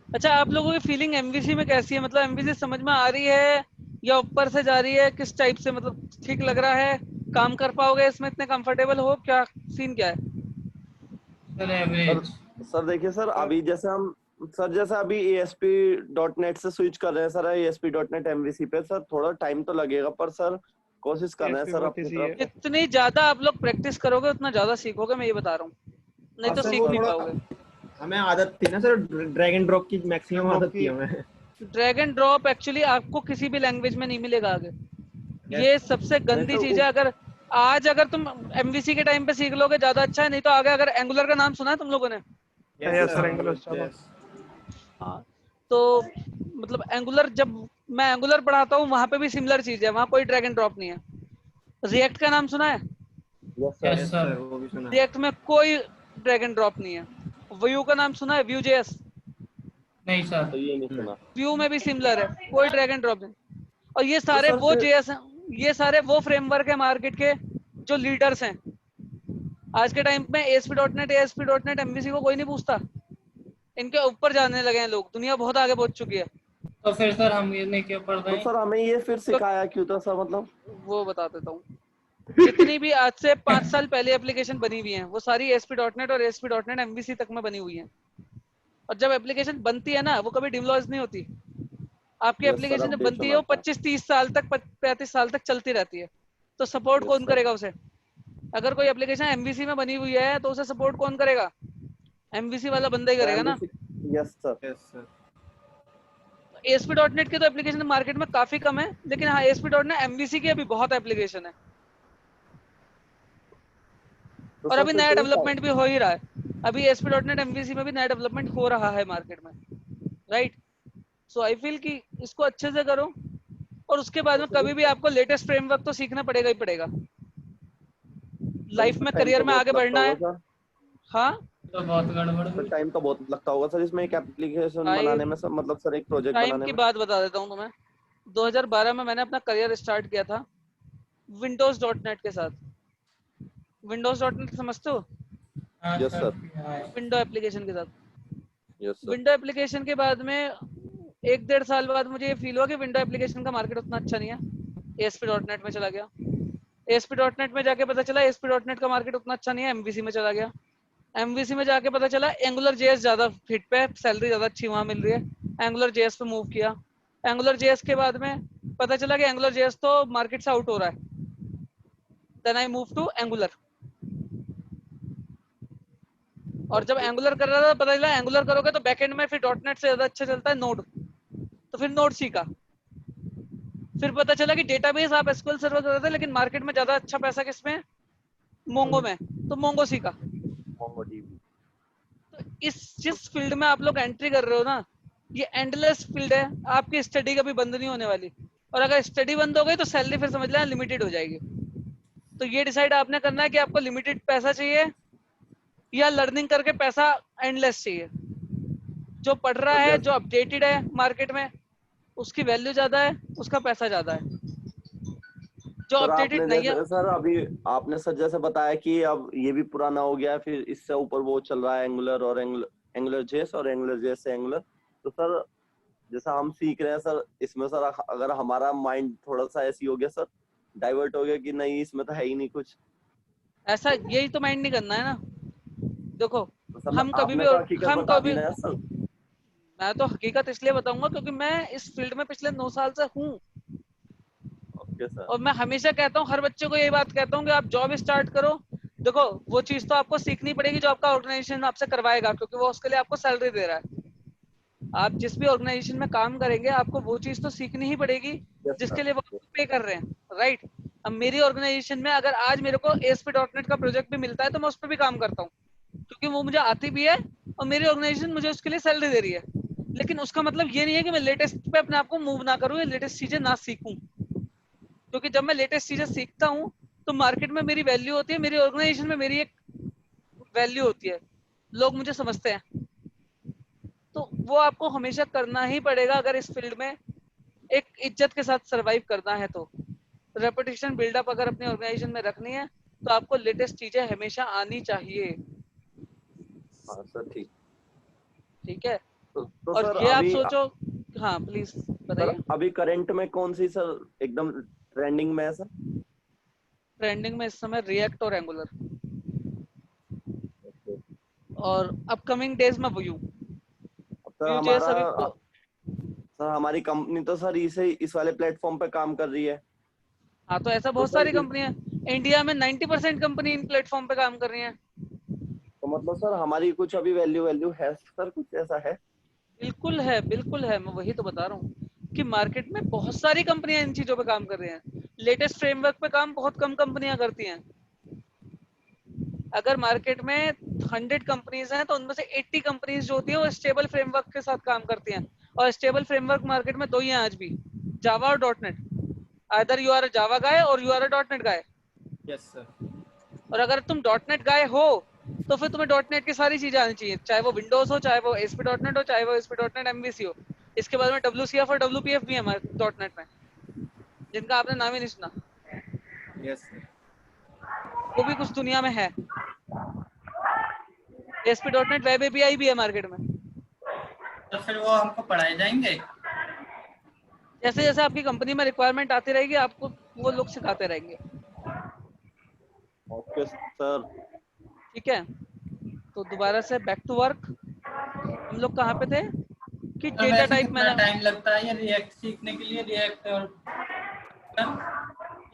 अच्छा आप लोगों की फीलिंग एमवीसी में कैसी है? मतलब एमवीसी समझ में आ रही है या ऊपर से जा रही है, किस टाइप से? मतलब ठीक लग रहा है, काम कर पाओगे इसमें, इतने कंफर्टेबल हो, क्या सीन क्या है? Sir average. सर देखिए सर, अभी जैसे हम सर जैसे अभी ASP.NET से स्विच कर रहे हैं सर ASP.NET MVC पे, सर थोड़ा टाइम तो लगेगा, पर सर कोशिश कर रहे हैं सर अपनी तरफ। जितनी ज्यादा आप लोग प्रैक्टिस करोगे उतना ज्यादा सीखोगे, मैं ये बता रहा हूँ, नहीं तो सर सीख वो नहीं थोड़ा पाओगे। हमें आदत थी ना सर, ड्रैग एंड ड्रॉप की मैक्सिमम आदत थी हमें। ड्रैग एंड ड्रॉप एक्चुअली आपको किसी भी लैंग्वेज में नहीं मिलेगा आगे, ये सबसे गंदी तो चीज है। अगर आज अगर तुम एमवीसी के टाइम पे सीख लोगे ज्यादा अच्छा है, नहीं तो आगे अगर एंगुलर का नाम सुना है तुम लोगों ने? Yes, sir, Angular Java. हाँ, तो मतलब एंगुलर, जब मैं एंगुलर पढ़ाता हूँ वहां पे भी सिमिलर चीज है, वहां कोई ड्रैग एंड ड्रॉप नहीं है। रिएक्ट का नाम सुना है? Yes yes sir, sir. वो भी सुना। रिएक्ट में कोई ड्रैग एंड ड्रॉप नहीं है। व्यू का नाम सुना है? Vue JS? नहीं सर। तो ये नहीं सुना। व्यू में भी सिमिलर है, कोई ड्रैग एंड ड्रॉप नहीं। और ये सारे सर वो फिर- जेएस हैं, ये सारे वो फ्रेमवर्क है मार्केट के जो लीडर्स हैं आज के टाइम में। ASP.NET, ASP.NET, MVC को कोई नहीं पूछता, इनके ऊपर जाने लगे हैं लोग, दुनिया बहुत आगे पहुंच चुकी है। तो फिर सर हम ये नहीं क्यों पढ़ तो रहे हैं? सर हमें ये फिर सिखाया क्यों था सर, मतलब? वो बता देता हूँ। जितनी भी आज से 5 साल पहले एप्लीकेशन बनी हुई हैं वो सारी ASP.NEट और ASP.NET MVC तक में बनी हुई हैं। और जब एप्लीकेशन बनती है ना, वो कभी डिमलॉज नहीं होती। आपकी Yes, sir, एप्लीकेशन जब update बनती है वो होना था। 25-30 साल तक, 35 साल तक चलती रहती है। तो सपोर्ट Yes, कौन sir. करेगा उसे? अगर कोई एप्लीकेशन एमवीसी में बनी हुई है तो उसे सपोर्ट कौन करेगा? एमवीसी वाला बंदा ही करेगा ना। Yes sir. Yes sir. ASP.NET की तो एप्लीकेशन मार्केट में काफी कम है, लेकिन हाँ ASP.NET MVC की अभी बहुत एप्लीकेशन है। तो और सर अभी फिर नया तो ये डेवलपमेंट भी हो ही रहा है। अभी ASP.NET MVC में भी नया डेवलपमेंट हो रहा है मार्केट में, राइट? सो आई फील कि इसको अच्छे से करो, और उसके बाद में कभी भी आपको लेटेस्ट फ्रेमवर्क तो सीखना पड़ेगा ही पड़ेगा। लाइफ में, टाइम करियर तो में बहुत आगे लगता बढ़ना है। होगा सर। हाँ, तो बहुत गड़बड़ सर हुई। टाइम तो बहुत लगता होगा सर इसमें एक एप्लीकेशन बनाने में सर, मतलब सर एक प्रोजेक्ट टाइम बनाने की में। बात बता देता हूँ तुम्हें। 2012 में मैंने अपना करियर स्टार्ट किया था Windows.NET के साथ। Windows.NET समझते हो? हाँ यस सर। सर। हाँ। विंडो एप्लीकेशन के साथ। Yes sir. विंडो एप्लीकेशन के बाद में 1-1.5 साल बाद मुझे ये फील हुआ कि विंडो एप्लीकेशन का मार्केट उतना अच्छा नहीं है। ASP.NET में चला गया। ASP.NEट में जाके पता चला ASP.NEट का मार्केट उतना अच्छा नहीं है, MVC में चला गया। MVC में जाके पता चला एंगुलर JS ज्यादा फिट पे, सैलरी ज्यादा अच्छी वहां मिल रही है। एंगुलर JS पे मूव किया। एंगुलर JS के बाद में पता चला कि एंगुलर JS तो मार्केट से आउट हो रहा है। Then I move to Angular. और जब एंगुलर कर रहा था पता चला एंगुलर करोगे तो बैकएंड में फिर .NET से ज्यादा अच्छा चलता है नोड, तो फिर नोड सीखा। फिर पता चला कि डेटाबेस आप SQL सर्वर कर रहे थे, लेकिन मार्केट में ज्यादा अच्छा पैसा किसमें? मोंगो में, तो मोंगो सीखा। MongoDB। तो इस जिस फील्ड में आप लोग एंट्री कर रहे हो ना, ये एंडलेस फील्ड है, आपकी स्टडी कभी बंद नहीं होने वाली। और अगर स्टडी बंद हो गई तो सैलरी फिर समझ लेना लिमिटेड हो जाएगी। तो ये डिसाइड आपने करना है कि आपको लिमिटेड पैसा चाहिए या लर्निंग करके पैसा एंडलेस चाहिए। जो पढ़ रहा तो है, जैसे जो अपडेटेड है मार्केट में, उसकी वैल्यू ज्यादा है, उसका पैसा ज्यादा है। जो सर आपने अपडेटेड नहीं है, जैसे सर अभी आपने सर जैसे बताया कि अब ये भी पुराना हो गया, फिर इससे ऊपर वो चल रहा है एंगुलर और एंगुलर जेएस और एंगुलर जेएस से एंगुलर। तो सर जैसा हम सीख रहे हैं सर, इसमें सर अगर हमारा माइंड थोड़ा सा ऐसी हो गया सर, डाइवर्ट हो गया कि नहीं इसमें तो है ही नहीं कुछ, ऐसा यही तो माइंड नहीं करना है ना। देखो, तो सर हम कभी भी, आपने तो हकीकत हम बता दी कभी, ना सर। मैं तो हकीकत इसलिए बताऊंगा क्योंकि मैं इस फील्ड में पिछले 9 साल से हूँ। Okay sir. और मैं हमेशा कहता हूँ, हर बच्चे को यही बात कहता हूँ कि आप जॉब स्टार्ट करो। देखो, वो चीज तो आपको सीखनी पड़ेगी जो आपका ऑर्गेनाइजेशन आपसे करवाएगा, क्योंकि वो उसके लिए आपको सैलरी दे रहा है। आप जिस भी ऑर्गेनाइजेशन में काम करेंगे आपको वो चीज तो सीखनी ही पड़ेगी यस जिसके सर। लिए वो पे कर रहे हैं, राइट? अब मेरी ऑर्गेनाइजेशन में अगर आज मेरे को ASP.NET का प्रोजेक्ट भी मिलता है तो मैं उस पर भी काम करता हूँ, क्योंकि वो मुझे आती भी है और मेरी ऑर्गेनाइजेशन मुझे उसके लिए सैलरी दे रही है। लेकिन उसका मतलब ये नहीं है कि मैं लेटेस्ट पे अपने आप को मूव ना करूँ या लेटेस्ट चीजें ना सीखूं, क्योंकि जब मैं लेटेस्ट चीजें सीखता हूँ तो मार्केट में मेरी वैल्यू होती है, मेरी ऑर्गेनाइजेशन में मेरी एक वैल्यू होती है, लोग मुझे समझते हैं। तो वो आपको हमेशा करना ही पड़ेगा अगर इस फील्ड में एक इज्जत के साथ सरवाइव करना है। तो रेपुटेशन बिल्डअप अगर अपनी ऑर्गेनाइजेशन में रखनी है तो आपको लेटेस्ट चीजें हमेशा आनी चाहिए, हाँ सर ठीक। ठीक है? तो और सर ये आप अभी सोचो, हाँ प्लीज सर बताइए। अभी करंट में कौन सी सर एकदम ट्रेंडिंग में है सर? ट्रेंडिंग में इस समय रिएक्ट और एंगुलर, और अपकमिंग डेज में व्यू। सर व्यू जेएस हमारा अभी सर हमारी कंपनी तो सर इस वाले प्लेटफॉर्म पे काम कर रही है। हाँ, तो ऐसा तो बहुत सर सारी कंपनियां, इंडिया में 90% कंपनी इन प्लेटफॉर्म पे काम कर रही हैं। तो मतलब सर हमारी कुछ अभी वैल्यू वैल्यू है सर, कुछ ऐसा है? बिल्कुल है, बिल्कुल है, मैं वही तो बता रहा हूँ कि मार्केट में बहुत सारी कंपनियां इन चीजों पे काम कर रही हैं। लेटेस्ट फ्रेमवर्क पे काम बहुत कम कंपनियां करती हैं। अगर मार्केट में 100 कंपनीज हैं तो उनमें से 80 कंपनीज जो होती है वो स्टेबल फ्रेमवर्क के साथ काम करती हैं, और स्टेबल फ्रेमवर्क मार्केट में दो ही हैं आज भी, जावा और dotnet. Either you are a Java guy और you are a dotnet guy. Yes sir. और अगर तुम डॉटनेट गाय हो तो फिर तुम्हें डॉटनेट की सारी चीजें आनी चाहिए, चाहे वो विंडोज हो, चाहे वो एसपी डॉटनेट हो, चाहे वो एसपी डॉटनेट एमवीसी हो। इसके बाद में डब्ल्यूसीएफ और डब्ल्यूपीएफ भी है डॉटनेट में, जिनका आपने नाम ही नहीं सुना, यस सर। वो भी कुछ दुनिया में है। एसपी डॉटनेट वेब एपीआई भी है मार्केट में। तो फिर वो हमको पढ़ाए जाएंगे? जैसे जैसे आपकी कंपनी में रिक्वायरमेंट आती रहेगी आपको वो लोग सिखाते रहेंगे। Okay sir. ठीक है, तो दोबारा से बैक टू वर्क। हम लोग कहाँ पे थे कि तो डेटा वैसे टाइप कितना मैंने, टाइम लगता है ये रिएक्ट सीखने के लिए, रिएक्ट और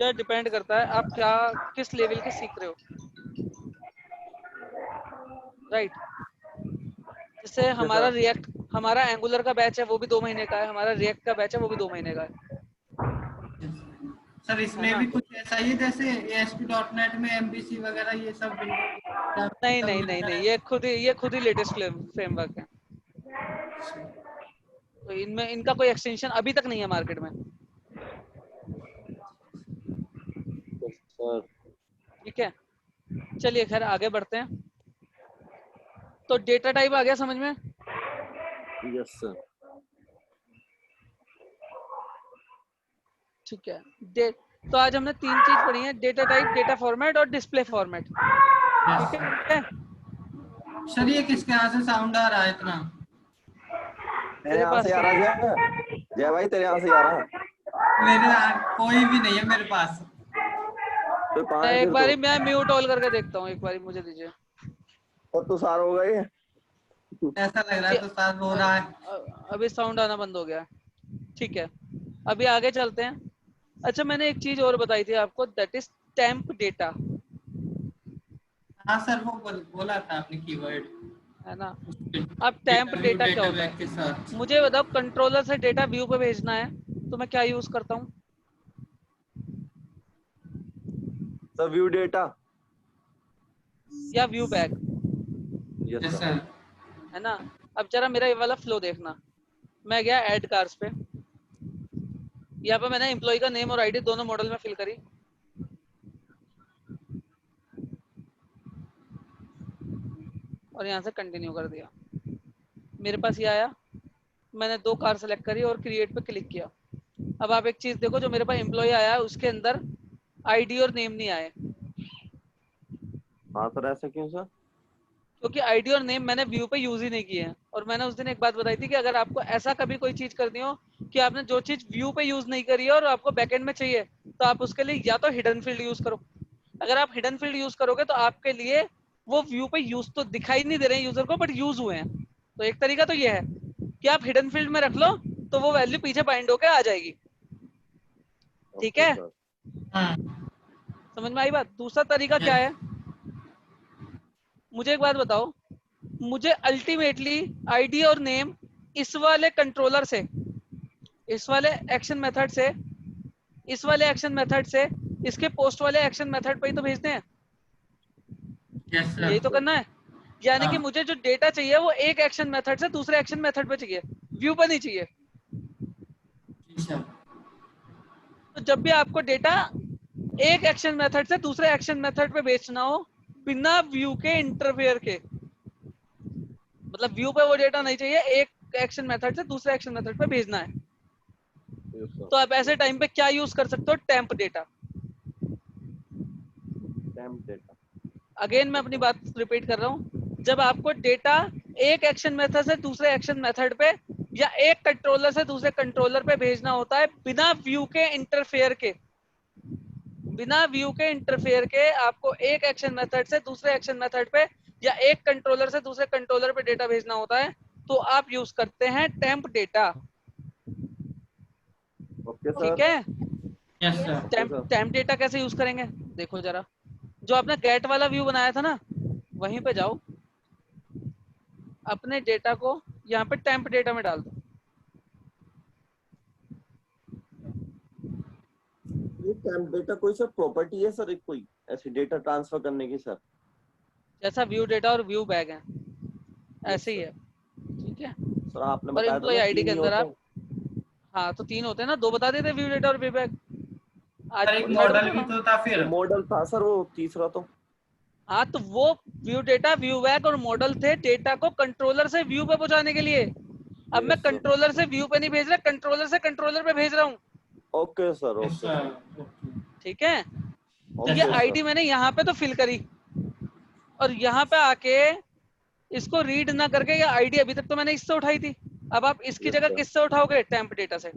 यह डिपेंड करता है आप क्या किस लेवल के सीख रहे हो, राइट। जैसे ओके हमारा सर। रिएक्ट, हमारा एंगुलर का बैच है वो भी 2 महीने का है, हमारा रिएक्ट का बैच है वो भी 2 महीने का है सर इसमें ना। भी कुछ ऐसा ही है जैसे ASP.NET में MVC वगैरह ये सब नहीं सब नहीं नहीं मिलता नहीं, है? ये खुद ही लेटेस्ट फ्रेमवर्क है, तो इनमें इनका कोई एक्सटेंशन अभी तक नहीं है मार्केट में। सर ठीक है, चलिए खैर आगे बढ़ते हैं। तो डेटा टाइप आ गया समझ में। यस सर। ठीक है, तो आज हमने 3 चीज पढ़ी है, डेटा टाइप, डेटा फॉर्मेट और डिस्प्ले फॉर्मेट। Yes, ठीक sir. है, सर ये किसके यहाँ से साउंड आ रहा है इतना? तेरे मेरे यहाँ पास से आ से। रहा है जय भाई, तेरे यहाँ से आ रहा है। मेरे यहाँ कोई भी नहीं है मेरे पास। तो कहाँ है एक फिर बारी तो? मैं म्यूट ऑल करके देखता हूँ, एक बारी मुझे दीजिए। और तू सार हो गई। ऐसा लग रहा जी, है तो साथ हो रहा है। अभी साउंड आना बंद हो गया। ठीक है, अभी आगे चलते हैं। अच्छा, मैंने एक चीज और बताई थी आपको, दैट इज टेम्प डेटा, हाँ सर वो बोला था आपने कीवर्ड। है ना। अब टेम्प डेटा क्या डेटा होता बैग के है, साथ। मुझे बताओ। कंट्रोलर से डेटा व्यू पे भेजना है तो मैं क्या यूज करता हूँ? Sir view data. या view bag, yes yes sir. Sir. है ना। अब जरा मेरा ये वाला फ्लो देखना, मैं गया ऐड कार्स पे, यहाँ पे मैंने एम्प्लॉय का नेम और आईडी दोनों मॉडल में फिल करी, और यहाँ से कंटिन्यू कर दिया। मेरे पास ये आया, मैंने 2 कार सेलेक्ट करी और क्रिएट पे क्लिक किया। अब आप एक चीज देखो, जो मेरे पास एम्प्लॉय आया है उसके अंदर आईडी और नेम नहीं आए, हाँ सर, ऐसा क्यों सर? क्योंकि आईडी और नेम मैंने व्यू पे यूज ही नहीं किए हैं। और मैंने उस दिन एक बात बताई थी कि अगर आपको ऐसा कभी कोई चीज करनी हो कि आपने जो चीज व्यू पे यूज नहीं करी है और आपको बैकएंड में चाहिए, तो आप उसके लिए या तो हिडन फील्ड यूज करो। अगर आप हिडन फील्ड यूज करोगे तो आपके लिए वो व्यू पे यूज तो दिखाई नहीं दे रहे हैं यूजर को, बट यूज हुए हैं। तो एक तरीका तो ये है कि आप हिडन फील्ड में रख लो, तो वो वैल्यू पीछे बाइंड होके आ जाएगी। ठीक ओके है, सर। हाँ समझ में आई बात। दूसरा तरीका क्या है, मुझे एक बात बताओ, मुझे अल्टीमेटली आईडी और नेम इस वाले कंट्रोलर से, इस वाले एक्शन मेथड से, इस वाले एक्शन मेथड से इसके पोस्ट वाले एक्शन मेथड पे ही तो भेजते हैं, यस यही तो सर। करना है। यानी कि हाँ मुझे जो डेटा चाहिए वो एक एक्शन मेथड से दूसरे एक्शन मेथड पे चाहिए, व्यू पे नहीं चाहिए। जी सर। तो जब भी आपको डेटा एक एक्शन मेथड से दूसरे एक्शन मेथड पे भेजना हो बिना व्यू के इंटरफेयर के, मतलब व्यू पे वो डेटा नहीं चाहिए, एक एक्शन मेथड से दूसरे एक्शन मेथड पे भेजना है, यस सर। तो आप ऐसे टाइम पे क्या यूज कर सकते हो? Temp data. Temp data. Again मैं अपनी बात रिपीट कर रहा हूँ, जब आपको डेटा एक एक्शन मेथड से दूसरे एक्शन मेथड पे या एक कंट्रोलर से दूसरे कंट्रोलर पे भेजना होता है बिना व्यू के इंटरफेयर के, बिना व्यू के इंटरफेयर के आपको एक एक्शन मेथड से दूसरे एक्शन मेथड पे या एक कंट्रोलर से दूसरे कंट्रोलर पे डेटा भेजना होता है, तो आप यूज करते हैं टेम्प डेटा। ओके ठीक सर। है, yes sir. Okay sir. Temp data कैसे यूज करेंगे देखो जरा। जो आपने गेट वाला व्यू बनाया था ना, वहीं पे जाओ, अपने डेटा को यहाँ पे टेम्प डेटा में डाल दो। ये टेम्प डेटा कोई सर प्रॉपर्टी है सर, एक कोई ऐसी डेटा ट्रांसफर करने की सर? जैसा व्यू डेटा और व्यू बैग है ऐसे ही है, ठीक है। सर आपने और बताया था एम्प्लॉय ना आईडी 3 के ही अंदर होते आप, हैं। हाँ तो 3 होते हैं ना, 2 बता देते व्यू डेटा और व्यू बैग, आज सर एक थर्ड मॉडल भी बताऊँ? तो था फिर। वो मॉडल था सर, वो तीसरा तो। हाँ तो वो व्यू डेटा, व्यू बैग और मॉडल थे डेटा को कंट्रोलर से व्यू पे पहुंचाने के लिए। अब मैं यस सर। कंट्रोलर से व्यू पे नहीं भेज रहा, कंट्रोलर से कंट्रोलर पे भेज रहा हूँ, okay sir, yes okay sir. Sir, okay. ठीक है। तो ये ओके सर। आईडी मैंने यहाँ पे तो फिल करी, और यहाँ पे आके इसको रीड ना करके, ये आईडी अभी तक तो मैंने इससे उठाई थी, अब आप इसकी यस जगह सर, किससे उठाओगे? टेम्प डेटा से।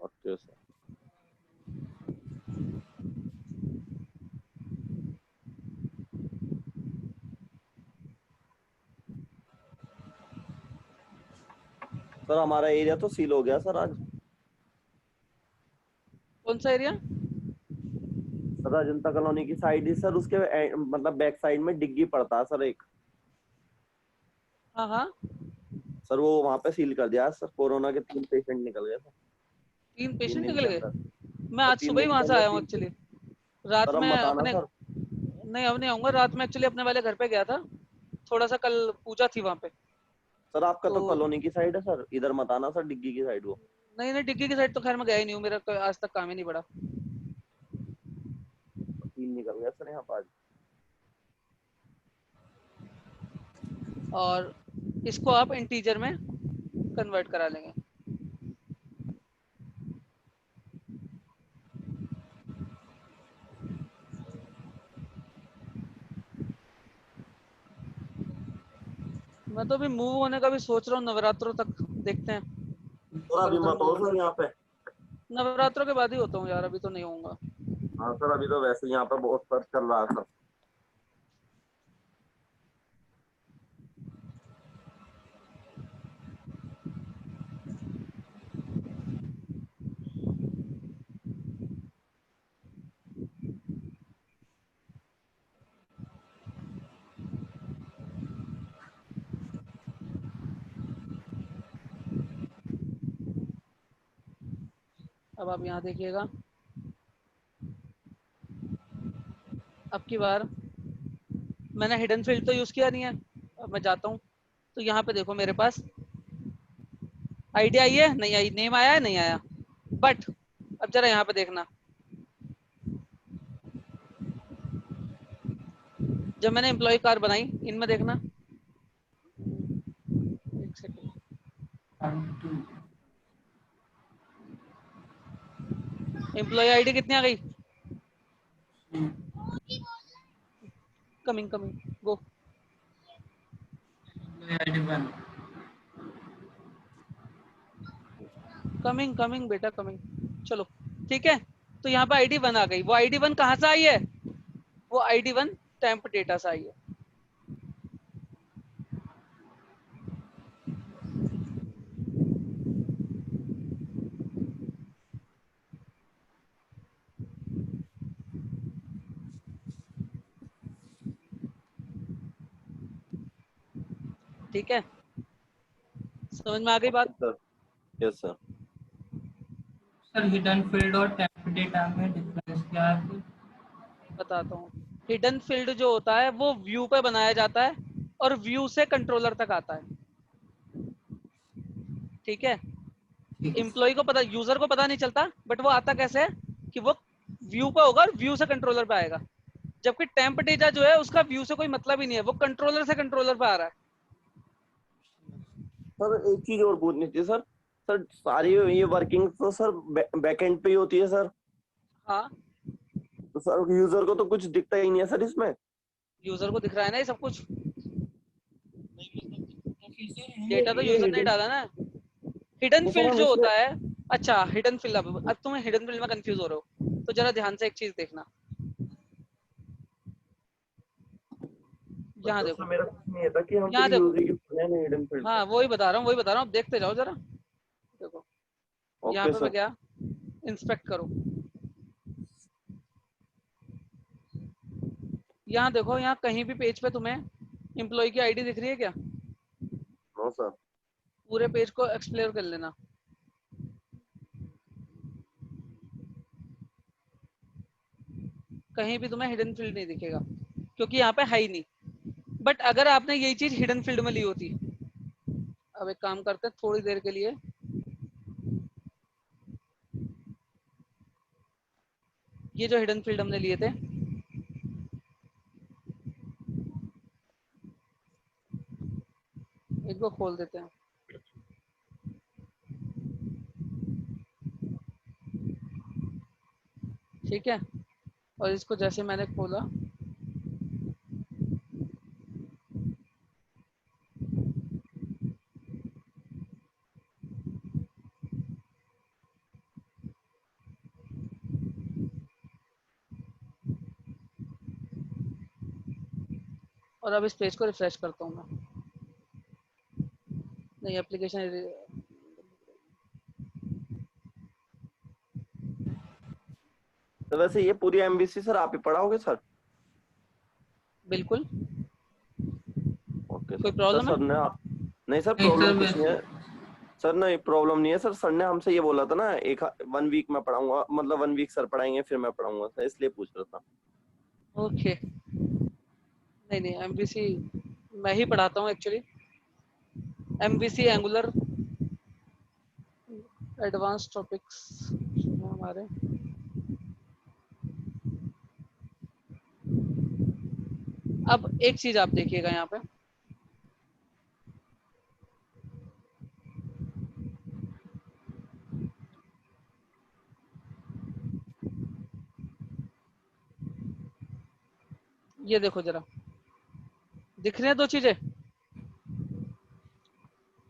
Okay sir. सर हमारा एरिया तो सील हो गया सर आज। कौन सा एरिया? सर अजंता कॉलोनी की साइड ही सर, उसके मतलब बैक साइड में डिग्गी पड़ता है सर एक। हाँ हाँ, सर वो वहां पे सील कर दिया सर, कोरोना के 3 पेशेंट निकल गए सर 3 3 पेशेंट दिन निकल के गए। अंदर। मैं सर आज 3 सुबह ही दिन वहां के से अंदर आया हूँ 3। एक्चुअली। रात सर अब में बताना अपने, सर। नहीं अब नहीं आऊंगा, रात में एक्चुअली अपने वाले घर पे गया था, थोड़ा सा कल पूजा थी वहां पे। सर आपका तो तो कॉलोनी की साइड है सर, इधर मत आना सर, डिग्गी की साइड वो। नहीं नहीं, डिग्गी की साइड तो खैर मैं गया ही नहीं हूँ, मेरा कोई आज तक काम ही नहीं पड़ा। 3 निकल गया सर यहाँ पर आज। और इसको आप इंटीजर में कन्वर्ट करा लेंगे। मैं तो अभी मूव होने का भी सोच रहा हूँ, नवरात्रों तक देखते हैं। सर अगर अभी उधर मत हो मूव, सर यहाँ पे। नवरात्रों के बाद ही होता हूँ यार, अभी तो नहीं होऊंगा। हाँ सर, अभी तो वैसे ही यहाँ पे बहुत सर्च चल रहा है सर। अब आप यहाँ देखिएगा, अब की बार मैंने हिडन फील्ड तो यूज किया नहीं है। अब मैं जाता हूँ तो यहाँ पे देखो, मेरे पास आईडी आई है, नहीं आई, नेम आया है, नहीं आया। बट अब जरा यहाँ पे देखना, जब मैंने एम्प्लॉय कार बनाई, इनमें देखना, एक सेकंड, एम्प्लॉय आईडी कितनी आ गई? कमिंग कमिंग, गो। आईडी 1। कमिंग कमिंग बेटा, कमिंग। चलो ठीक है, तो यहाँ पे आईडी 1 आ गई। वो आईडी 1 कहाँ से आई है? वो आईडी 1 टेम्प डेटा से आई है। ठीक है, समझ में आ गई बात? Sir yes sir. Sir hidden field और टेम्प डेटा में डिफरेंस क्या है? बताता हूँ। हिडन फील्ड जो होता है वो व्यू पे बनाया जाता है और व्यू से कंट्रोलर तक आता है, ठीक है। ठीक है। एम्प्लॉय को पता, यूजर को पता नहीं चलता, बट वो आता कैसे है कि वो व्यू पे होगा और व्यू से कंट्रोलर पे आएगा। जबकि टेम्प डेटा जो है उसका व्यू से कोई मतलब ही नहीं है, वो कंट्रोलर से कंट्रोलर पे आ रहा है। सर एक चीज और पूछनी थी सर। सर सारी ये वर्किंग तो सर बैकएंड पे ही होती है सर। हाँ, तो सर यूजर को तो कुछ दिखता ही नहीं है सर इसमें। यूजर को दिख रहा है ना ये सब कुछ, ये डेटा तो ये यूजर ने हिडन, डाला ना। हिडन तो सर फील्ड हम जो इसमें। होता है, अच्छा हिडन फील्ड, अब तुम्हें हिडन फील्ड में कंफ्यूज हो रहे हो, तो जरा ध्यान से एक चीज देखना, यहाँ तो देखो, सर मेरा कुछ नहीं था कि हम यहाँ फिर देखो। यूज ही नहीं हिडन फील्ड पे। हाँ वही बता रहा हूँ, वही बता रहा हूँ, अब देखते जाओ जरा। देखो यहाँ ओके पे मैं सर। गया, इंस्पेक्ट करो, यहाँ देखो, यहाँ कहीं भी पेज पे तुम्हें एम्प्लॉय की आईडी दिख रही है क्या? No sir. पूरे पेज को एक्सप्लोर कर लेना। कहीं भी तुम्हें हिडन फील्ड नहीं दिखेगा क्योंकि यहाँ पे है ही नहीं। बट अगर आपने यही चीज हिडन फील्ड में ली होती, अब एक काम करते हैं थोड़ी देर के लिए, ये जो हिडन फील्ड हमने लिए थे, इनको खोल देते हैं। ठीक है, और इसको जैसे मैंने खोला, और अब इस पेज को रिफ्रेश करता हूँ मैं। नहीं, एप्लीकेशन तो वैसे ये पूरी एमबीसी सर आप ही पढ़ाओगे सर? बिल्कुल। ओके कोई सर। प्रॉब्लम सर है? ने नहीं सर, नहीं प्रॉब्लम सर, कुछ नहीं है सर, नहीं प्रॉब्लम नहीं है सर। सर ने हमसे ये बोला था ना, 1 वीक में पढ़ाऊंगा, मतलब 1 वीक सर पढ़ाएंगे फिर मैं पढ़ाऊंगा सर, इसलिए पूछ रहा था। ओके, नहीं नहीं, एमबीसी मैं ही पढ़ाता हूँ actually. MBC angular advance topics हमारे। अब एक चीज आप देखिएगा यहाँ पे, ये देखो जरा, दिख रहे हैं दो चीजें,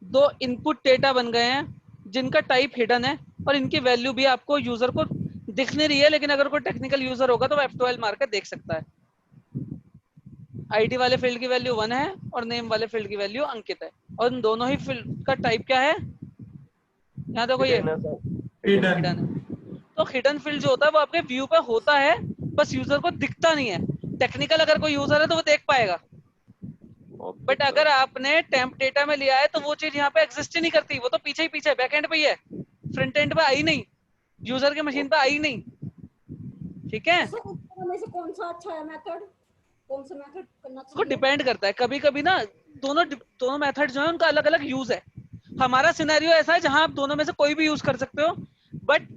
दो इनपुट डेटा बन गए हैं जिनका टाइप हिडन है और इनकी वैल्यू भी आपको यूजर को दिख नहीं रही है, लेकिन अगर कोई टेक्निकल यूजर होगा तो वो F12 मार के देख सकता है। आईडी वाले फील्ड की वैल्यू 1 है और नेम वाले फील्ड की वैल्यू अंकित है, और इन दोनों ही फील्ड का टाइप क्या है, यहाँ देखो ये Hidden है सर, हिडन। हिडन है। तो हिडन फील्ड जो होता है वो आपके व्यू पे होता है, बस यूजर को दिखता नहीं है। टेक्निकल अगर कोई यूजर है तो वो देख पाएगा, ओके बट सर। अगर आपने टेम्प डेटा में लिया है तो वो चीज यहाँ पे एग्जिस्ट ही नहीं करती, वो तो पीछे ही पीछे बैक एंड पे ही है, फ्रंट एंड पे आई नहीं, यूजर के मशीन पे आई नहीं। ठीक है, सर दोनों में से कौन सा अच्छा है मेथड, कौन सा मेथड करना वो चाहिए? डिपेंड करता है। कभी कभी ना दोनों मेथड जो है उनका अलग अलग यूज है। हमारा सिनेरियो ऐसा है जहां आप दोनों में से कोई भी यूज कर सकते हो, but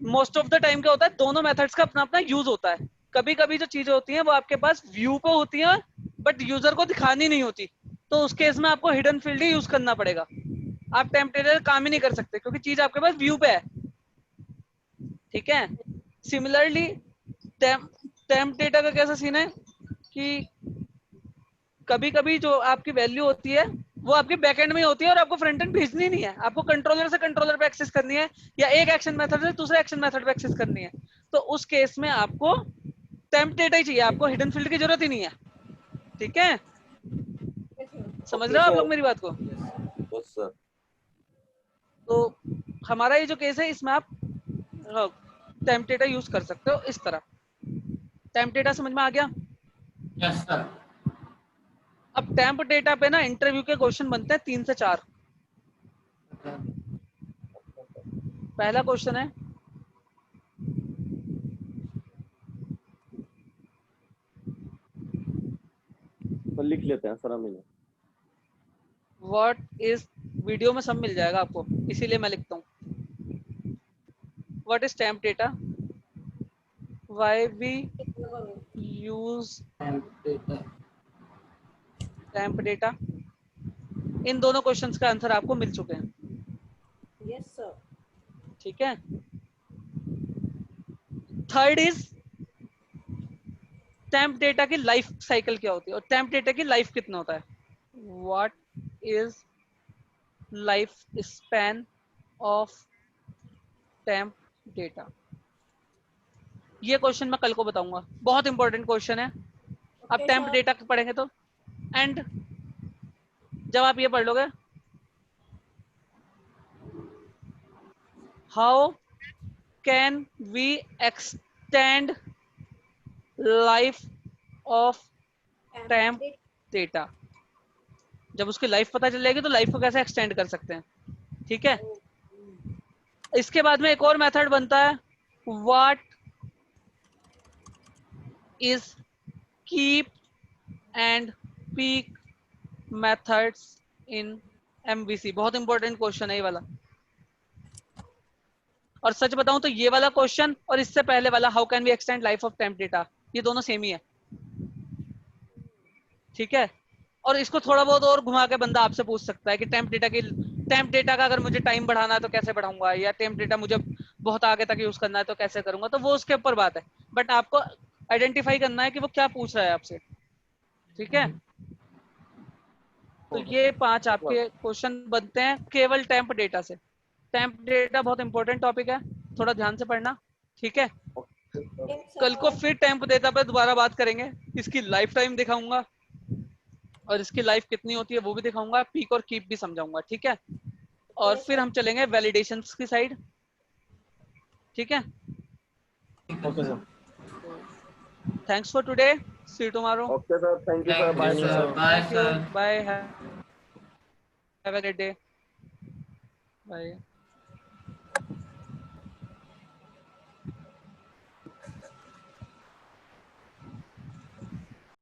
most of the time क्या होता है, दोनों मेथड्स का अपना अपना यूज होता है। कभी कभी जो चीजें होती हैं वो आपके पास व्यू पे होती हैं बट यूजर को दिखानी नहीं होती, तो उस केस में आपको हिडन फील्ड ही यूज करना पड़ेगा। आप टेम्परेचर काम ही नहीं कर सकते क्योंकि चीज आपके पास व्यू पे है। ठीक है, सिमिलरली टेम्प डेटा का कैसा सीन है कि कभी कभी जो आपकी वैल्यू होती है वो आपके बैकएंड में होती है और आपको फ्रंट एंड भेजनी नहीं है, आपको कंट्रोलर से कंट्रोलर पे एक्सेस करनी है या एक एक्शन मेथड से दूसरे एक्शन मेथड पे एक्सेस करनी है। तो उस केस में आपको टेम्प डेटा ही चाहिए, आपको हिडन फील्ड की जरूरत ही नहीं है। ठीक है, समझ रहे हो आप लोग मेरी बात को? बस सर। तो हमारा ये जो केस है इसमें आप टेम्प डेटा यूज कर सकते हो इस तरह। टेम्प डेटा समझ में आ गया? Yes sir. अब टेम्प डेटा पे ना इंटरव्यू के क्वेश्चन बनते हैं 3 से 4। पहला क्वेश्चन है, तो लिख लेते हैं सर हम इन्हें। व्हाट इज, वीडियो में सब मिल जाएगा आपको इसीलिए मैं लिखता हूँ, what is temp data, why we use temp data. इन दोनों क्वेश्चंस का आंसर आपको मिल चुके हैं। यस सर। ठीक है, थर्ड इज टेम्प डेटा की लाइफ साइकिल क्या होती है और टेम्प डेटा की लाइफ कितना होता है, what is life span of temp data. ये क्वेश्चन मैं कल को बताऊंगा, बहुत इंपॉर्टेंट क्वेश्चन है। अब टेम्प डेटा पढ़ेंगे तो, एंड जब आप ये पढ़ लोगे, how can we extend life of temp data, जब उसकी लाइफ पता चल जाएगी तो लाइफ को कैसे एक्सटेंड कर सकते हैं। ठीक है, इसके बाद में एक और मेथड बनता है, what is keep and peak methods in MVC? बहुत इंपॉर्टेंट क्वेश्चन है ये वाला। और सच बताऊं तो ये वाला क्वेश्चन और इससे पहले वाला how can we extend life of temp data, ये दोनों सेम ही है, ठीक है। और इसको थोड़ा बहुत और घुमा के बंदा आपसे पूछ सकता है कि टेम्प डेटा का अगर मुझे टाइम बढ़ाना है तो कैसे बढ़ाऊंगा, या टेम्प डेटा मुझे बहुत आगे तक यूज करना है तो कैसे करूंगा, तो वो उसके ऊपर बात है। बट आपको आइडेंटिफाई करना है कि वो क्या पूछ रहा है आपसे, ठीक है। तो ये 5 आपके क्वेश्चन बनते हैं केवल टेम्प डेटा से। टेम्प डेटा बहुत इंपॉर्टेंट टॉपिक है, थोड़ा ध्यान से पढ़ना, ठीक है। कल को फिर टेम्प डेटा पे दोबारा बात करेंगे, इसकी लाइफ टाइम दिखाऊंगा और इसकी लाइफ कितनी होती है वो भी दिखाऊंगा, पीक और कीप भी समझाऊंगा, ठीक है। और फिर हम चलेंगे वैलिडेशंस की साइड, ठीक है। Okay sir. Thanks for today, see you tomorrow. Okay sir, thank you sir, bye sir. Bye thank you, sir. Bye, have a good day, bye.